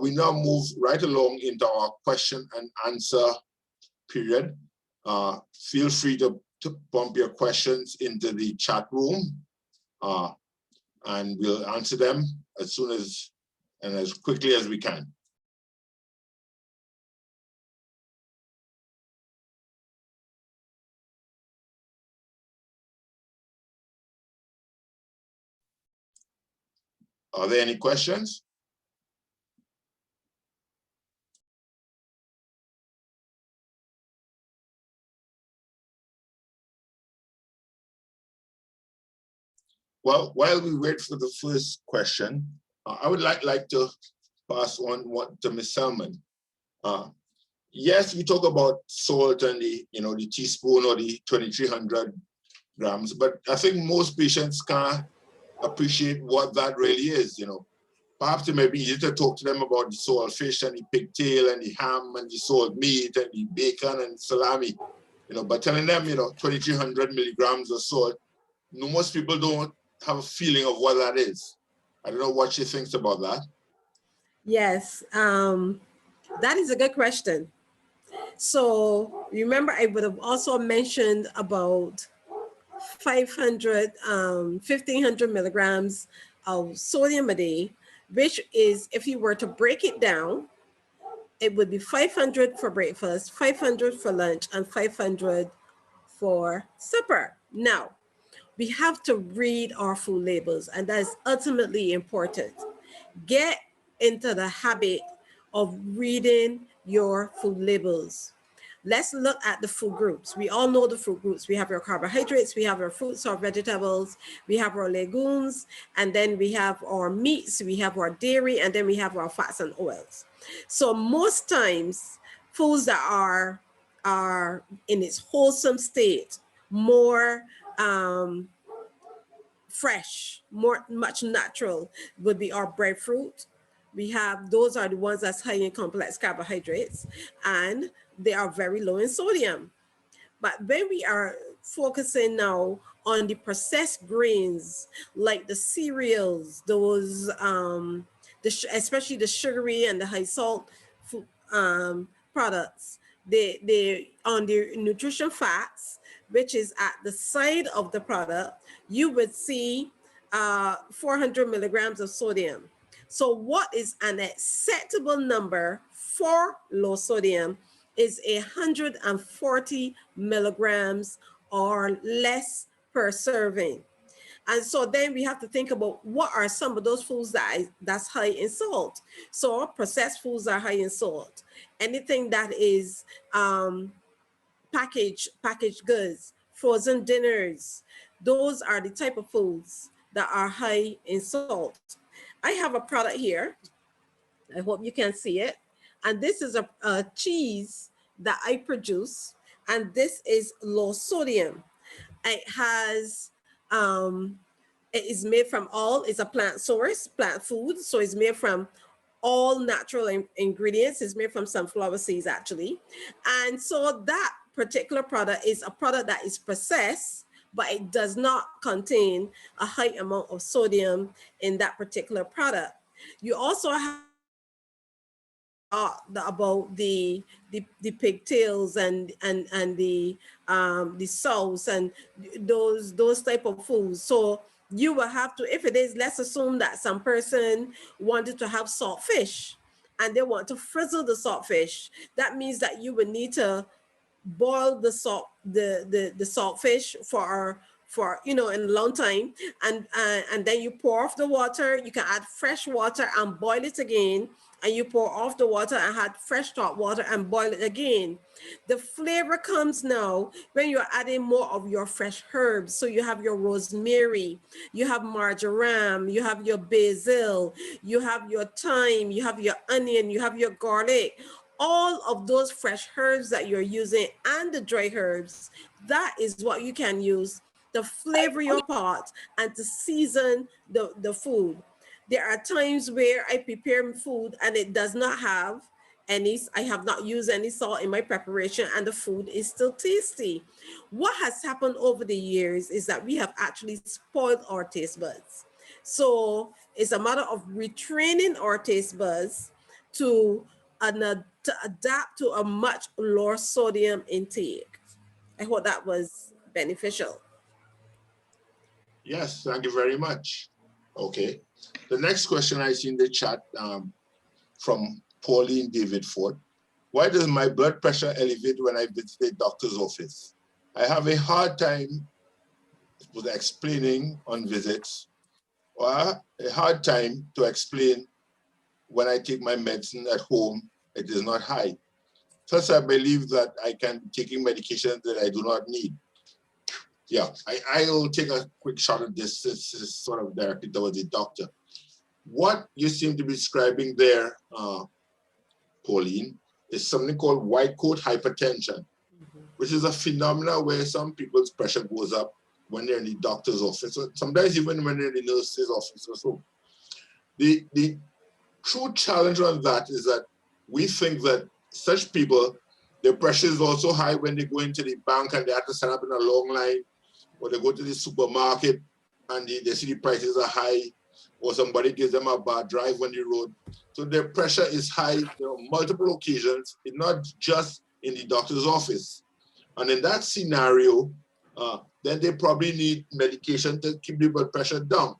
We now move right along into our question and answer period. Feel free to pump your questions into the chat room, and we'll answer them as soon as and as quickly as we can. Are there any questions? Well, while we wait for the first question, I would like to pass on to Ms. Selman. Yes, we talk about salt and the teaspoon or the 2,300 grams, but I think most patients can't appreciate what that really is. Perhaps it may be easy to talk to them about the salt fish and the pigtail and the ham and the salt meat and the bacon and salami, but telling them 2,300 milligrams of salt, most people don't have a feeling of what that is. I don't know what she thinks about that. Yes, that is a good question. So remember, I would have also mentioned about 1,500 milligrams of sodium a day, which is, if you were to break it down, it would be 500 for breakfast, 500 for lunch, and 500 for supper. Now, we have to read our food labels, and that is ultimately important. Get into the habit of reading your food labels. Let's look at the food groups. We all know the food groups. We have our carbohydrates, we have our fruits or vegetables, we have our legumes, and then we have our meats, we have our dairy, and then we have our fats and oils. So most times, foods that are in its wholesome state, more fresh, much natural, would be our breadfruit. Those are the ones that's high in complex carbohydrates, and they are very low in sodium. But when we are focusing now on the processed grains, like the cereals, those, especially the sugary and the high salt products. They on the nutrition facts, which is at the side of the product, you would see 400 milligrams of sodium. So what is an acceptable number for low sodium is 140 milligrams or less per serving. And so then we have to think about what are some of those foods that's high in salt. So processed foods are high in salt. Anything that is packaged goods, frozen dinners, those are the type of foods that are high in salt. I have a product here. I hope you can see it. And this is a cheese that I produce. And this is low sodium. It has, it is made from it's a plant source, plant food. So it's made from all natural ingredients. It's made from sunflower seeds, actually. And so that particular product is a product that is processed, but it does not contain a high amount of sodium in that particular product. You also have about the pigtails and the sauce and those type of foods. So you will have to, if it is, let's assume that some person wanted to have salt fish and they want to frizzle the salt fish. That means that you would need to boil the salt fish for in a long time, and then you pour off the water. You can add fresh water and boil it again, and you pour off the water and add fresh hot water and boil it again. The flavor comes now when you're adding more of your fresh herbs. So you have your rosemary, you have marjoram, you have your basil, you have your thyme, you have your onion, you have your garlic. All of those fresh herbs that you're using and the dry herbs, that is what you can use to flavor your pot and to season the food. There are times where I prepare food and it does not have I have not used any salt in my preparation and the food is still tasty. What has happened over the years is that we have actually spoiled our taste buds. So it's a matter of retraining our taste buds to adapt to a much lower sodium intake. I hope that was beneficial. Yes, thank you very much. Okay. The next question I see in the chat from Pauline David Ford. Why does my blood pressure elevate when I visit a doctor's office? I have a hard time with explaining on visits, or a hard time to explain when I take my medicine at home, it is not high. First, I believe that I can be taking medications that I do not need. Yeah, I'll take a quick shot at this. This is sort of directed towards the doctor. What you seem to be describing there, Pauline, is something called white coat hypertension, which is a phenomenon where some people's pressure goes up when they're in the doctor's office, or sometimes even when they're in the nurse's office or so. The true challenge on that is that we think that such people, their pressure is also high when they go into the bank and they have to stand up in a long line, or they go to the supermarket and they see the prices are high, or somebody gives them a bad drive on the road. So their pressure is high, multiple occasions, not just in the doctor's office. And in that scenario, then they probably need medication to keep the blood pressure down.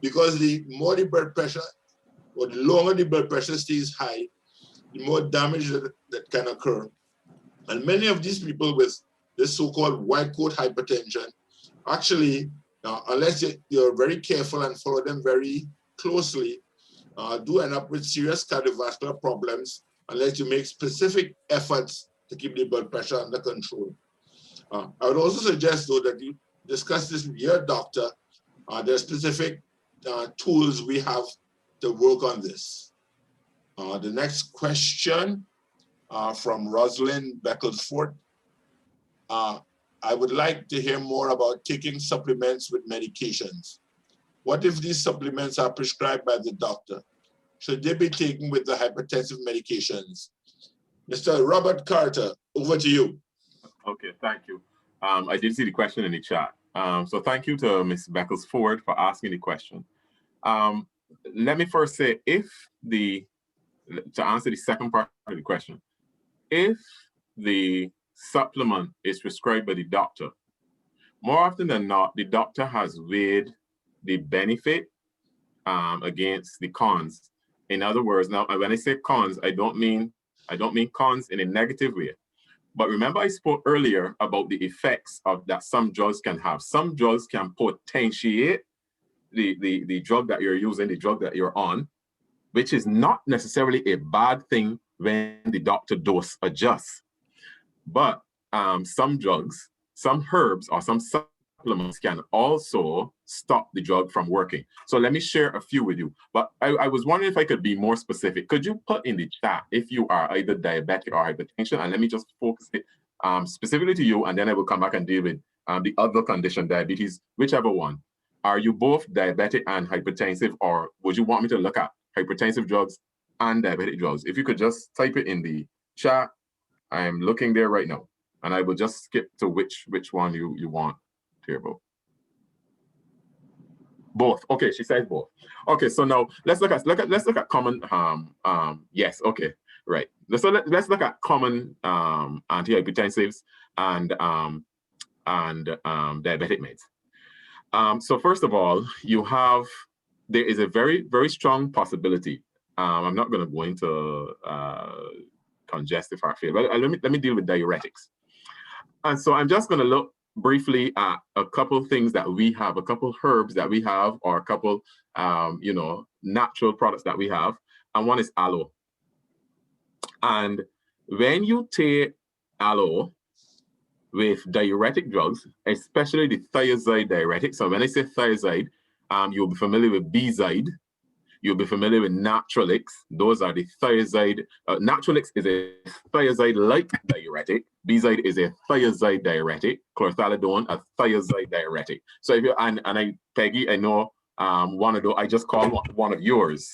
Because the more the blood pressure, or the longer the blood pressure stays high, the more damage that can occur. And many of these people with this so-called white coat hypertension, actually, unless you're very careful and follow them very closely, do end up with serious cardiovascular problems unless you make specific efforts to keep the blood pressure under control. I would also suggest, though, that you discuss this with your doctor. There are specific tools we have to work on this. The next question from Rosalind Beckelsford. I would like to hear more about taking supplements with medications. What if these supplements are prescribed by the doctor? Should they be taken with the hypertensive medications? Mr. Robert Carter, over to you. Okay, thank you. I did see the question in the chat. So thank you to Ms. Beckles-Ford for asking the question. Let me first say, to answer the second part of the question, if the supplement is prescribed by the doctor, more often than not, the doctor has weighed the benefit against the cons. In other words, now when I say cons, I don't mean cons in a negative way. But remember, I spoke earlier about the effects that some drugs can have. Some drugs can potentiate the drug that you're using, the drug that you're on, which is not necessarily a bad thing when the doctor dose adjusts. But some drugs, some herbs, or some supplements can also stop the drug from working. So let me share a few with you. But I was wondering if I could be more specific. Could you put in the chat if you are either diabetic or hypertension? And let me just focus it specifically to you, and then I will come back and deal with the other condition, diabetes, whichever one. Are you both diabetic and hypertensive, or would you want me to look at hypertensive drugs and diabetic drugs? If you could just type it in the chat. I am looking there right now, and I will just skip to which one you want to hear about. Both. Okay, she says both. Okay, so now let's look at common yes, okay, right. So let's look at common antihypertensives and diabetic meds. So first of all, there is a very, very strong possibility. I'm not going to go into congestive heart failure, but let me deal with diuretics. And so I'm just going to look briefly at a couple things that we have, a couple herbs that we have, or a couple natural products that we have. And one is aloe. And when you take aloe with diuretic drugs, especially the thiazide diuretic. So when I say thiazide, you'll be familiar with B-zide. You'll be familiar with Natrolix. Those are the thiazide. Natrolix is a thiazide-like diuretic. B-zide is a thiazide diuretic. Chlorthalidone, a thiazide diuretic. So if you Peggy, I know one of those. I just called one of yours.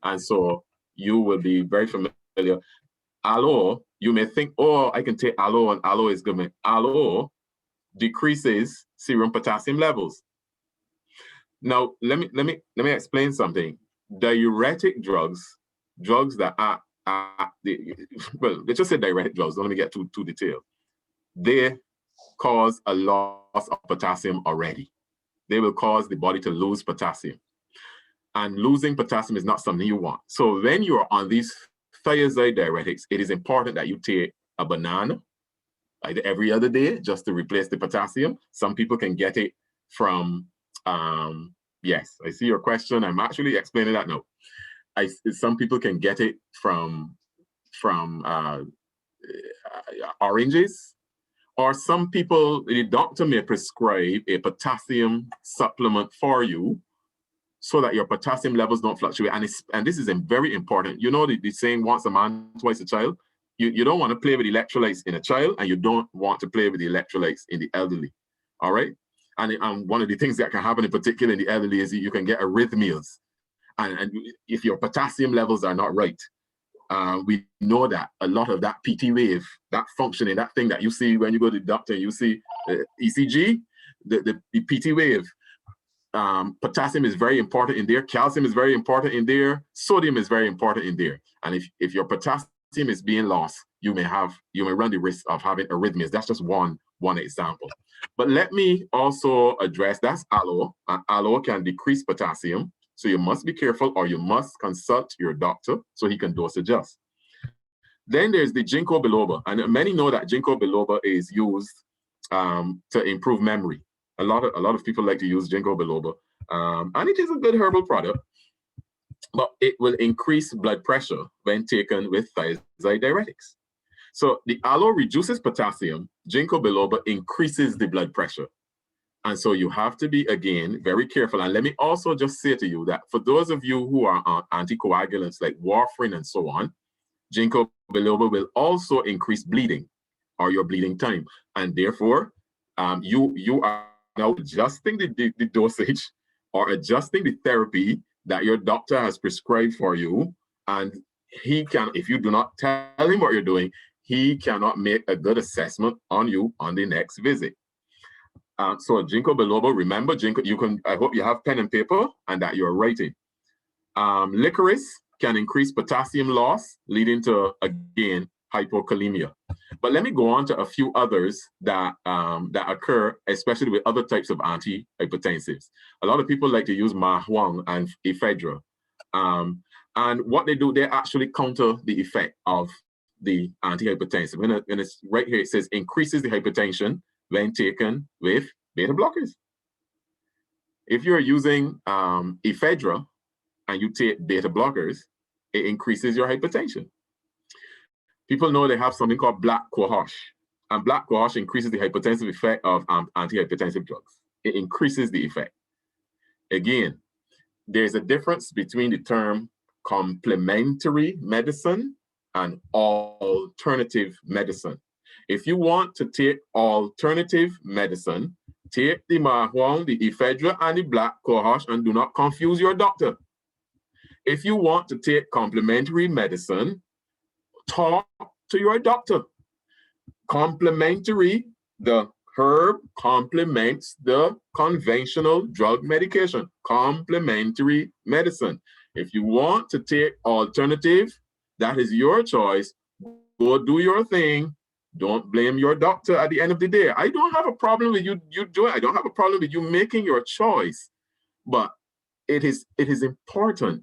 And so you will be very familiar. Aloe, you may think, oh, I can take aloe and aloe is good. Aloe decreases serum potassium levels. Now, let me explain something. Diuretic drugs that are well, let's just say diuretic drugs. Don't let me get too detailed. They cause a loss of potassium already. They will cause the body to lose potassium. And losing potassium is not something you want. So when you are on these thiazide diuretics, it is important that you take a banana either every other day just to replace the potassium. Some people can get it from yes, I see your question. I'm actually explaining that now. Some people can get it from oranges, or some people, the doctor may prescribe a potassium supplement for you so that your potassium levels don't fluctuate. And this is very important. You know the saying, once a man, twice a child? You don't want to play with electrolytes in a child, and you don't want to play with the electrolytes in the elderly, all right? And one of the things that can happen in particular in the elderly is you can get arrhythmias. And if your potassium levels are not right, we know that a lot of that PT wave, that functioning, that thing that you see when you go to the doctor, you see ECG, the PT wave, potassium is very important in there, calcium is very important in there, sodium is very important in there. And if your potassium is being lost, you may run the risk of having arrhythmias. That's just one example. But let me also address, that's aloe. Aloe can decrease potassium. So you must be careful, or you must consult your doctor so he can dose adjust. Then there's the ginkgo biloba. And many know that ginkgo biloba is used to improve memory. A lot of people like to use ginkgo biloba. And it is a good herbal product, but it will increase blood pressure when taken with thiazide diuretics. So the aloe reduces potassium, ginkgo biloba increases the blood pressure. And so you have to be, again, very careful. And let me also just say to you that for those of you who are on anticoagulants like warfarin and so on, ginkgo biloba will also increase bleeding, or your bleeding time. And therefore, you are now adjusting the dosage or adjusting the therapy that your doctor has prescribed for you. And he can, if you do not tell him what you're doing, he cannot make a good assessment on you on the next visit. So ginkgo biloba, remember, ginkgo, I hope you have pen and paper and that you're writing. Licorice can increase potassium loss, leading to, again, hypokalemia. But let me go on to a few others that occur, especially with other types of antihypertensives. A lot of people like to use ma huang and ephedra. And what they do, they actually counter the effect of the antihypertensive. When it's right here, it says increases the hypertension when taken with beta blockers. If you're using ephedra and you take beta blockers, it increases your hypertension. People know they have something called black cohosh, and black cohosh increases the hypertensive effect of antihypertensive drugs. It increases the effect. Again, there's a difference between the term complementary medicine and alternative medicine. If you want to take alternative medicine, take the ma huang, the ephedra, and the black cohosh, and do not confuse your doctor. If you want to take complementary medicine, talk to your doctor. Complementary, the herb complements the conventional drug medication. Complementary medicine. If you want to take alternative, that is your choice. Go do your thing. Don't blame your doctor at the end of the day. I don't have a problem with you doing it. I don't have a problem with you making your choice. But it is important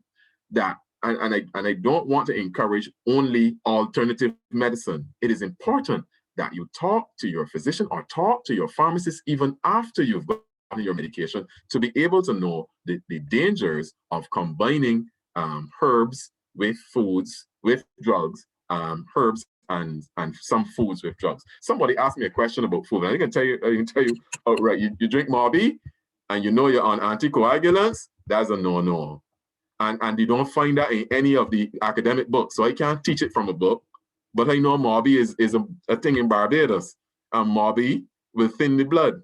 that, and I don't want to encourage only alternative medicine. It is important that you talk to your physician or talk to your pharmacist even after you've gotten your medication to be able to know the dangers of combining herbs with foods, with drugs, herbs and some foods with drugs. Somebody asked me a question about food, and I can tell you, oh, right, you drink Marby and you know you're on anticoagulants, that's a no-no. And you don't find that in any of the academic books. So I can't teach it from a book, but I know Marby is a thing in Barbados, and Marby will thin the blood.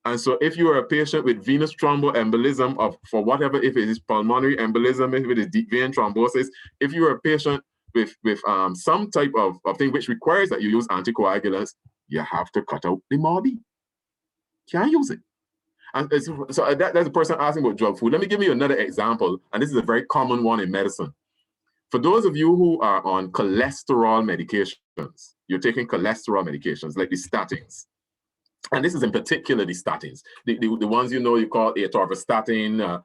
And so if you are a patient with venous thromboembolism for whatever, if it is pulmonary embolism, if it is deep vein thrombosis, if you are a patient with some type of thing which requires that you use anticoagulants, you have to cut out the Marby. Can't use it. And so that's a person asking about drug food. Let me give you another example, and this is a very common one in medicine. For those of you who are on cholesterol medications, you're taking cholesterol medications like the statins. And this is in particular the statins, the ones you call atorvastatin.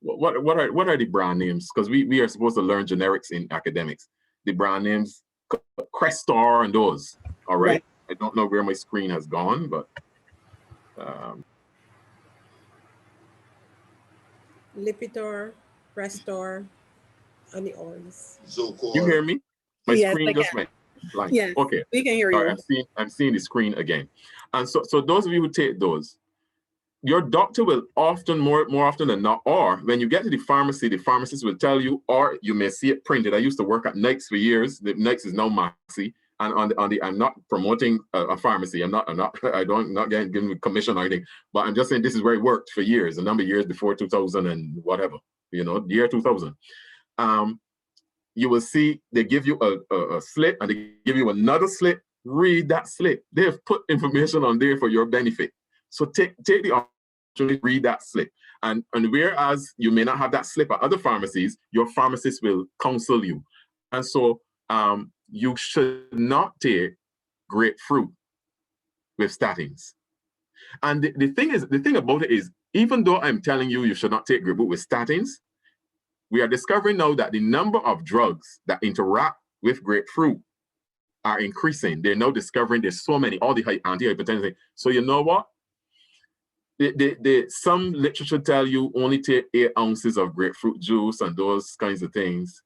What are the brand names? Because we are supposed to learn generics in academics. The brand names, Crestor and those. All right. I don't know where my screen has gone, but Lipitor, Crestor, and the others. You hear me? My screen just went blank. Yes, okay. We can hear you. Right, I'm seeing the screen again. And so those of you who take those, your doctor will often, more often than not, or when you get to the pharmacy, the pharmacist will tell you, or you may see it printed. I used to work at Nike's for years. The Nike's is now Maxi. And on the I'm not promoting a pharmacy. I'm not getting commission or anything, but I'm just saying this is where it worked for years, a number of years before 2000 and whatever, year 2000. You will see they give you a slip and they give you another slip. Read that slip. They have put information on there for your benefit. So take the opportunity to read that slip. And whereas you may not have that slip at other pharmacies, your pharmacist will counsel you. And so you should not take grapefruit with statins. And the thing about it is, even though I'm telling you should not take grapefruit with statins, we are discovering now that the number of drugs that interact with grapefruit are increasing. They're now discovering there's so many, all the antihypertensive. So you know what? Some literature tell you only take 8 ounces of grapefruit juice and those kinds of things.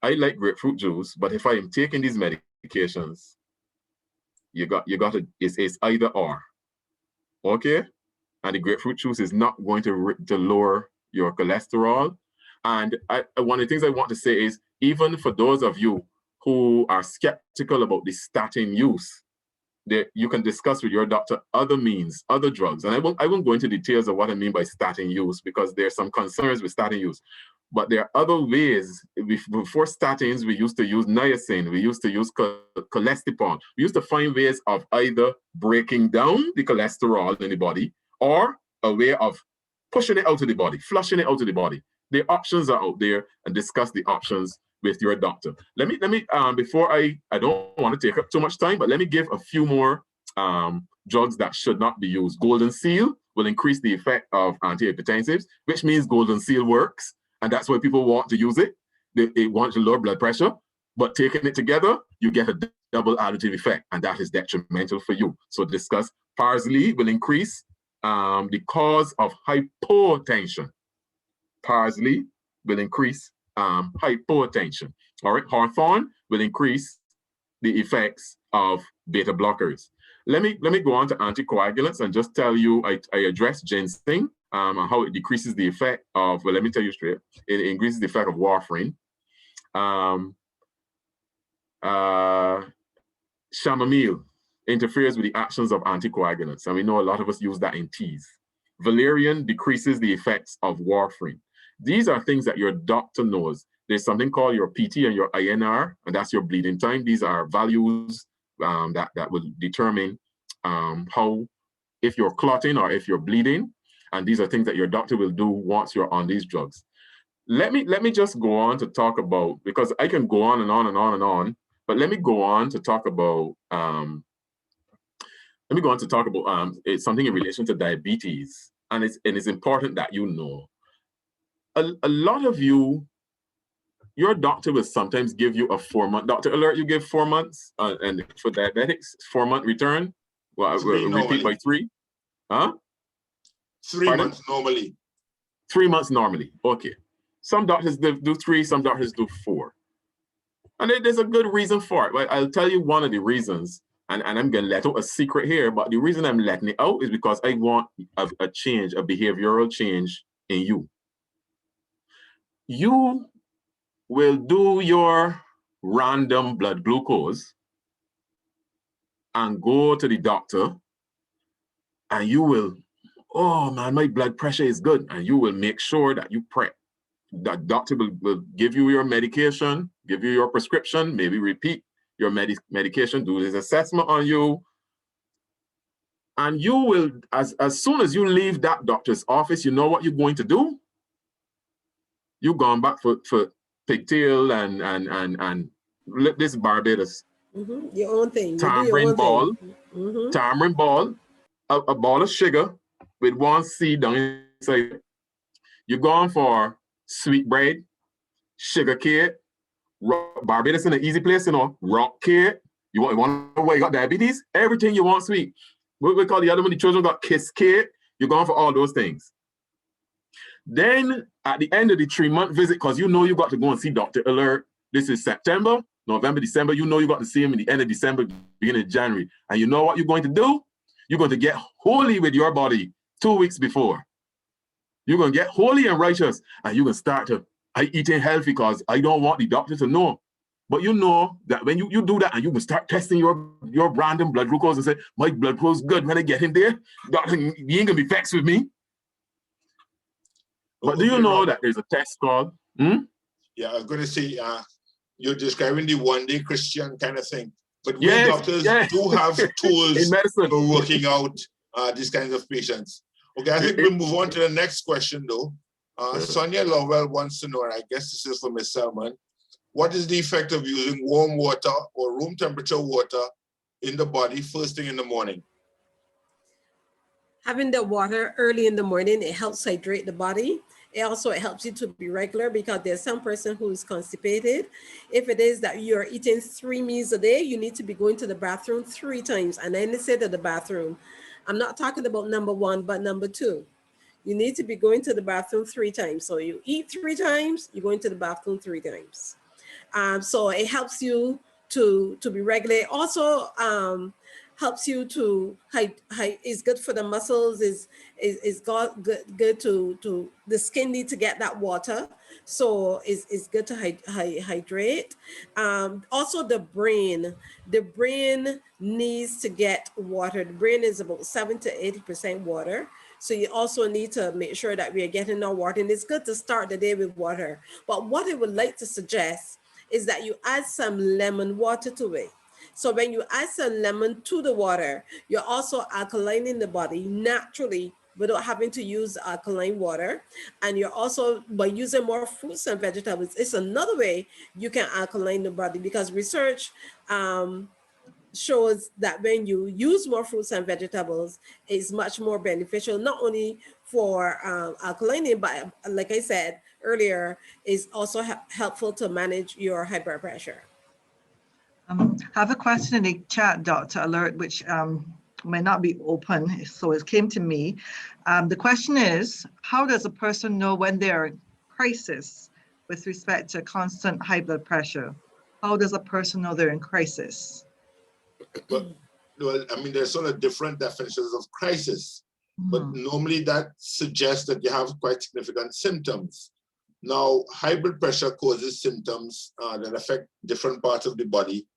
I like grapefruit juice, but if I am taking these medications, you got to, it's either or, okay? And the grapefruit juice is not going to lower your cholesterol. And one of the things I want to say is, even for those of you who are skeptical about the statin use, you can discuss with your doctor other means, other drugs. And I won't go into details of what I mean by statin use, because there's some concerns with statin use. But there are other ways. Before statins, we used to use niacin, we used to use cholesterol. We used to find ways of either breaking down the cholesterol in the body or a way of pushing it out of the body, flushing it out of the body. The options are out there, and discuss the options with your doctor. Let me before I don't want to take up too much time, but let me give a few more drugs that should not be used. Golden seal will increase the effect of antihypertensives, which means golden seal works, and that's why people want to use it. They want to lower blood pressure, but taking it together, you get a double additive effect, and that is detrimental for you. So discuss. Parsley will increase the cause of hypotension. Parsley will increase hypotension. All right, hawthorn will increase the effects of beta blockers. Let me go on to anticoagulants and just tell you, I addressed ginseng and how it decreases the effect of, well, let me tell you straight, it increases the effect of warfarin. Chamomile interferes with the actions of anticoagulants, and we know a lot of us use that in teas. Valerian decreases the effects of warfarin. These are things that your doctor knows. There's something called your PT and your INR, and that's your bleeding time. These are values that will determine how, if you're clotting or if you're bleeding, and these are things that your doctor will do once you're on these drugs. Let me just go on to talk about, because I can go on and on and on and on, but let me go on to talk about it's something in relation to diabetes, and it's important that you know. A lot of you, your doctor will sometimes give you a 4-month, Dr. Alert, you give 4 months, and for diabetics, 4-month return, well, repeat by 3, huh? 3 Pardon? months normally. 3 months normally, okay. Some doctors do 3, some doctors do 4. And there's a good reason for it, right? I'll tell you one of the reasons, and I'm gonna let out a secret here, but the reason I'm letting it out is because I want a change, a behavioral change in you. You will do your random blood glucose and go to the doctor, and you will, oh man, my blood pressure is good, and you will make sure that you prep. The doctor will give you your medication, give you your prescription, maybe repeat your medication, do this assessment on you, and you will, as soon as you leave that doctor's office, you know what you're going to do? You're going back for pigtail and this is Barbados. Your own thing. Tamarind ball, tamarind ball, a ball of sugar with 1 seed down inside. You're going for sweet bread, sugar cake. Barbados in an easy place, you know. Rock cake. You want where you got diabetes? Everything you want sweet. What we call the other one, the children got kiss cake. You're going for all those things. Then at the end of the 3-month visit, because you know you got to go and see Dr. Alert. This is September, November, December. You know you got to see him in the end of December, beginning of January. And you know what you're going to do? You're going to get holy with your body 2 weeks before. You're going to get holy and righteous, and you're going to start to eating healthy, because I don't want the doctor to know. But you know that when you do that, and you can start testing your random blood glucose and say, my blood glucose is good. When I get in there, doctor, you ain't going to be vexed with me. But do you know that there's a test called? Yeah, I was going to say, you're describing the one-day Christian kind of thing. But we Yes, doctors do have tools in medicine for working out these kinds of patients. Okay, I think we'll move on to the next question, though. Sonia Lowell wants to know, and I guess this is for Ms. Selman, what is the effect of using warm water or room temperature water in the body first thing in the morning? Having the water early in the morning, it helps hydrate the body. It also helps you to be regular, because there's some person who is constipated. If it is that you're eating 3 meals a day, you need to be going to the bathroom 3 times. And then they say to the bathroom, I'm not talking about number 1, but number 2. You need to be going to the bathroom 3 times. So you eat 3 times, you're going to the bathroom 3 times. So it helps you to be regular. It also helps you to is good for the muscles, is good to the skin need to get that water. So it's good to hydrate. Also the brain needs to get water. The brain is about 70 to 80% water. So you also need to make sure that we are getting our water. And it's good to start the day with water. But what I would like to suggest is that you add some lemon water to it. So when you add some lemon to the water, you're also alkalining the body naturally without having to use alkaline water. And you're also, by using more fruits and vegetables, it's another way you can alkaline the body, because research shows that when you use more fruits and vegetables, it's much more beneficial, not only for alkalining, but like I said earlier, is also helpful to manage your high blood pressure. I have a question in the chat, Dr. Alert, which may not be open, so it came to me. The question is, how does a person know when they're in crisis with respect to constant high blood pressure? How does a person know they're in crisis? Well, I mean, there's sort of different definitions of crisis, but normally that suggests that you have quite significant symptoms. Now, high blood pressure causes symptoms that affect different parts of the body.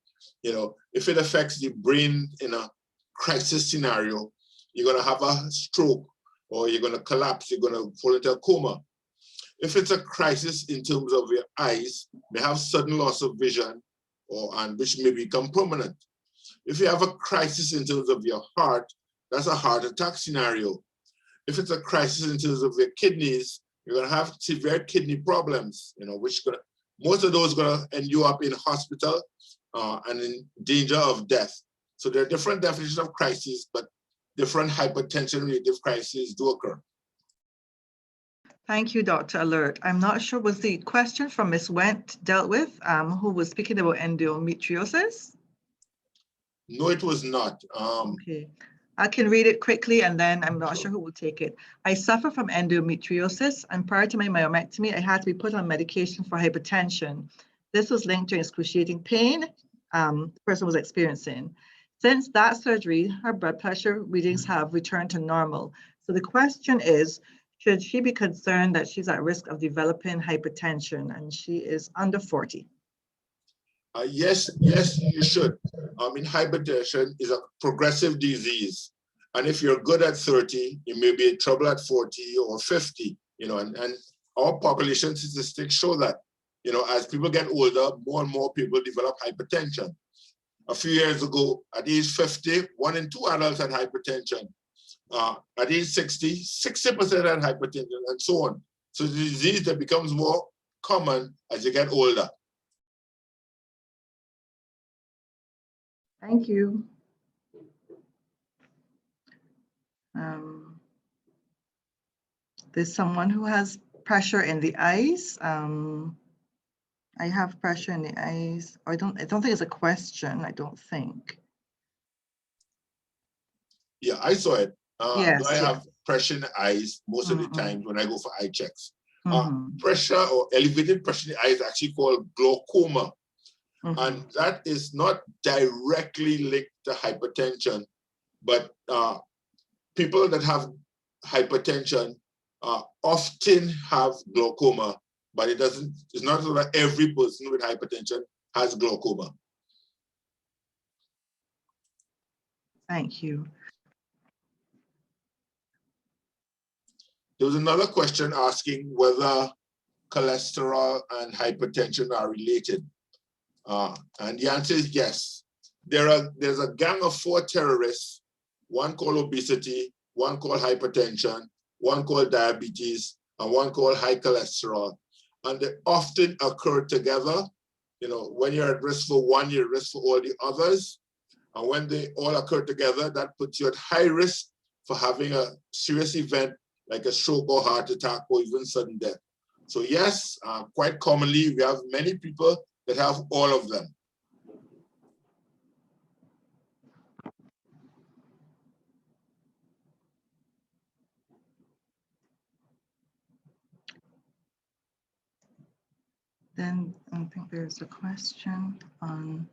You know, if it affects the brain in a crisis scenario, you're going to have a stroke, or you're going to collapse, you're going to fall into a coma. If it's a crisis in terms of your eyes, may have sudden loss of vision, and which may become permanent. If you have a crisis in terms of your heart, that's a heart attack scenario. If it's a crisis in terms of your kidneys, you're going to have severe kidney problems, you know, which most of those are going to end you up in hospital and in danger of death. So there are different definitions of crises, but different hypertension-related crises do occur. Thank you, Dr. Alert. I'm not sure, was the question from Ms. Went dealt with, who was speaking about endometriosis? No, it was not. Okay, I can read it quickly and then I'm not sure who will take it. I suffer from endometriosis, and prior to my myomectomy, I had to be put on medication for hypertension. This was linked to excruciating pain the person was experiencing. Since that surgery, her blood pressure readings have returned to normal. So the question is, should she be concerned that she's at risk of developing hypertension? And she is under 40. Yes, you should. I mean, hypertension is a progressive disease. And if you're good at 30, you may be in trouble at 40 or 50, you know, and our population statistics show that, you know, as people get older, more and more people develop hypertension. A few years ago, at age 50, 1 in 2 adults had hypertension. At age 60, 60% had hypertension, and so on. So the disease that becomes more common as you get older. Thank you. There's someone who has pressure in the eyes. I have pressure in the eyes. I don't think it's a question, I don't think. Yeah, I saw it. Yes, I have pressure in the eyes most of the time when I go for eye checks. Pressure or elevated pressure in the eye is actually called glaucoma. And that is not directly linked to hypertension, but people that have hypertension often have glaucoma, but it's not so that every person with hypertension has glaucoma. Thank you. There was another question asking whether cholesterol and hypertension are related. And the answer is yes. There's a gang of 4 terrorists, one called obesity, one called hypertension, one called diabetes, and one called high cholesterol. And they often occur together. You know, when you're at risk for one, you're at risk for all the others. And when they all occur together, that puts you at high risk for having a serious event like a stroke or heart attack or even sudden death. So yes, quite commonly, we have many people that have all of them. Then I think there's a question on,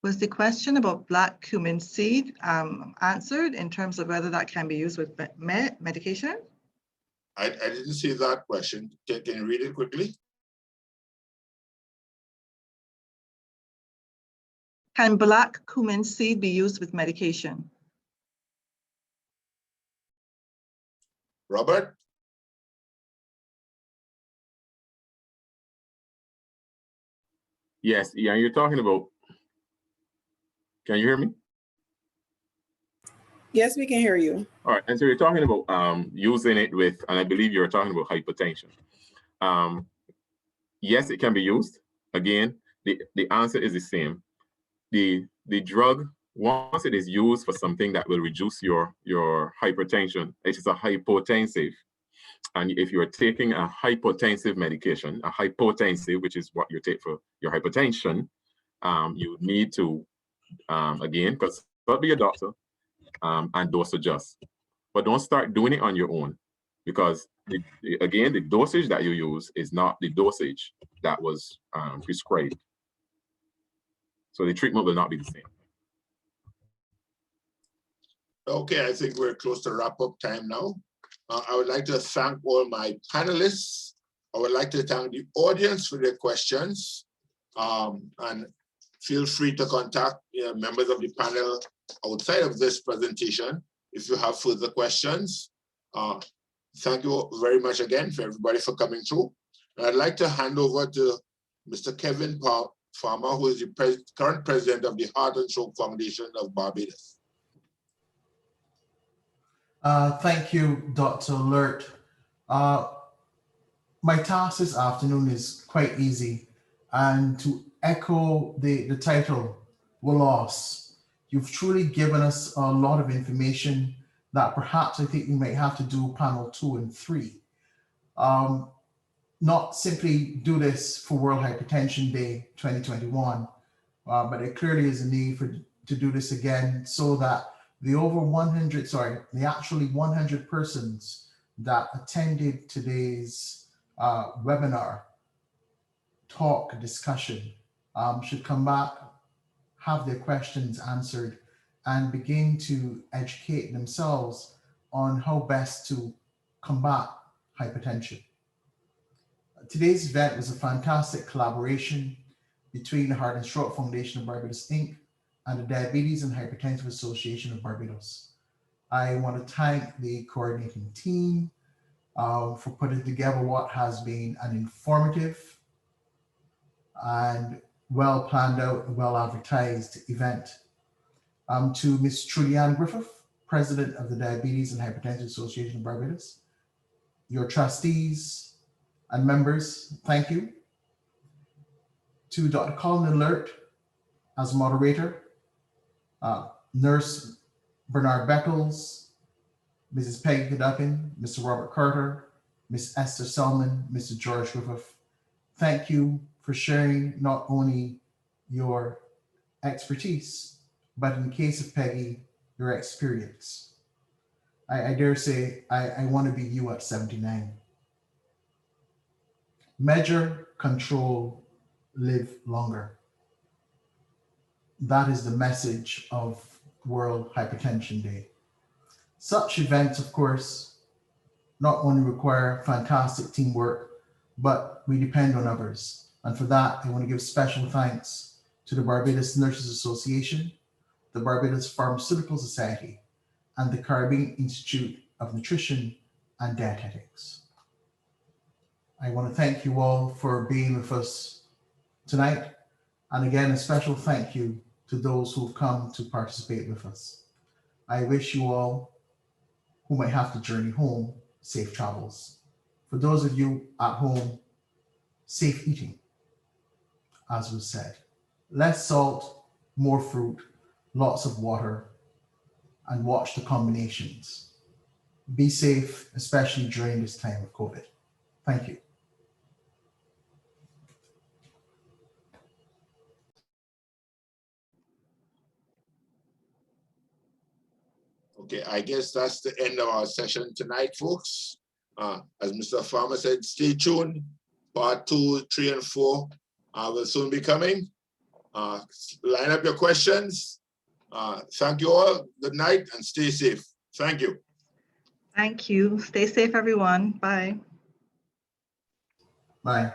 was the question about black cumin seed answered in terms of whether that can be used with medication? I didn't see that question. Can you read it quickly? Can black cumin seed be used with medication? Robert? Yes, yeah, you're talking about, can you hear me? Yes, we can hear you. All right, and so you're talking about using it with, and I believe you're talking about hypertension. Yes, it can be used. Again, the answer is the same. The drug, once it is used for something that will reduce your hypertension, it is a hypotensive. And if you're taking a hypotensive medication, a hypotensive, which is what you take for your hypertension, you need to, again, consult your doctor and dose adjust. But don't start doing it on your own, because again, the dosage that you use is not the dosage that was prescribed. So the treatment will not be the same. Okay, I think we're close to wrap up time now. I would like to thank all my panelists. I would like to thank the audience for their questions. And feel free to contact members of the panel outside of this presentation if you have further questions. Thank you very much again for everybody for coming through. And I'd like to hand over to Mr. Kevin Farmer, who is the current president of the Heart and Stroke Foundation of Barbados. Thank you, Dr. Alert. My task this afternoon is quite easy, and to echo the title, Wuhloss, you've truly given us a lot of information that perhaps I think we might have to do panel 2 and 3. Not simply do this for World Hypertension Day 2021, but it clearly is a need to do this again so that the actually 100 persons that attended today's webinar talk discussion should come back, have their questions answered, and begin to educate themselves on how best to combat hypertension. Today's event was a fantastic collaboration between the Heart and Stroke Foundation of Barbados, Inc. and the Diabetes and Hypertension Association of Barbados. I want to thank the coordinating team for putting together what has been an informative and well planned out, well advertised event. To Ms. Trulianne Griffith, President of the Diabetes and Hypertension Association of Barbados, your trustees and members, thank you. To Dr. Colin Alert as moderator, Nurse Bernard Beckles, Mrs. Peggy Caduckin, Mr. Robert Carter, Ms. Esther Selman, Mr. George Griffith, thank you for sharing not only your expertise, but in the case of Peggy, your experience. I dare say, I want to be you at 79. Measure, control, live longer. That is the message of World Hypertension Day. Such events, of course, not only require fantastic teamwork, but we depend on others. And for that, I want to give special thanks to the Barbados Nurses Association, the Barbados Pharmaceutical Society, and the Caribbean Institute of Nutrition and Dietetics. I want to thank you all for being with us tonight. And again, a special thank you to those who've come to participate with us. I wish you all who might have to journey home safe travels. For those of you at home, safe eating, as was said. Less salt, more fruit, lots of water, and watch the combinations. Be safe, especially during this time of COVID. Thank you. Okay, I guess that's the end of our session tonight, folks. As Mr. Farmer said, stay tuned. Part 2, 3, and 4 will soon be coming. Line up your questions. Thank you all. Good night and stay safe. Thank you. Thank you. Stay safe, everyone. Bye. Bye.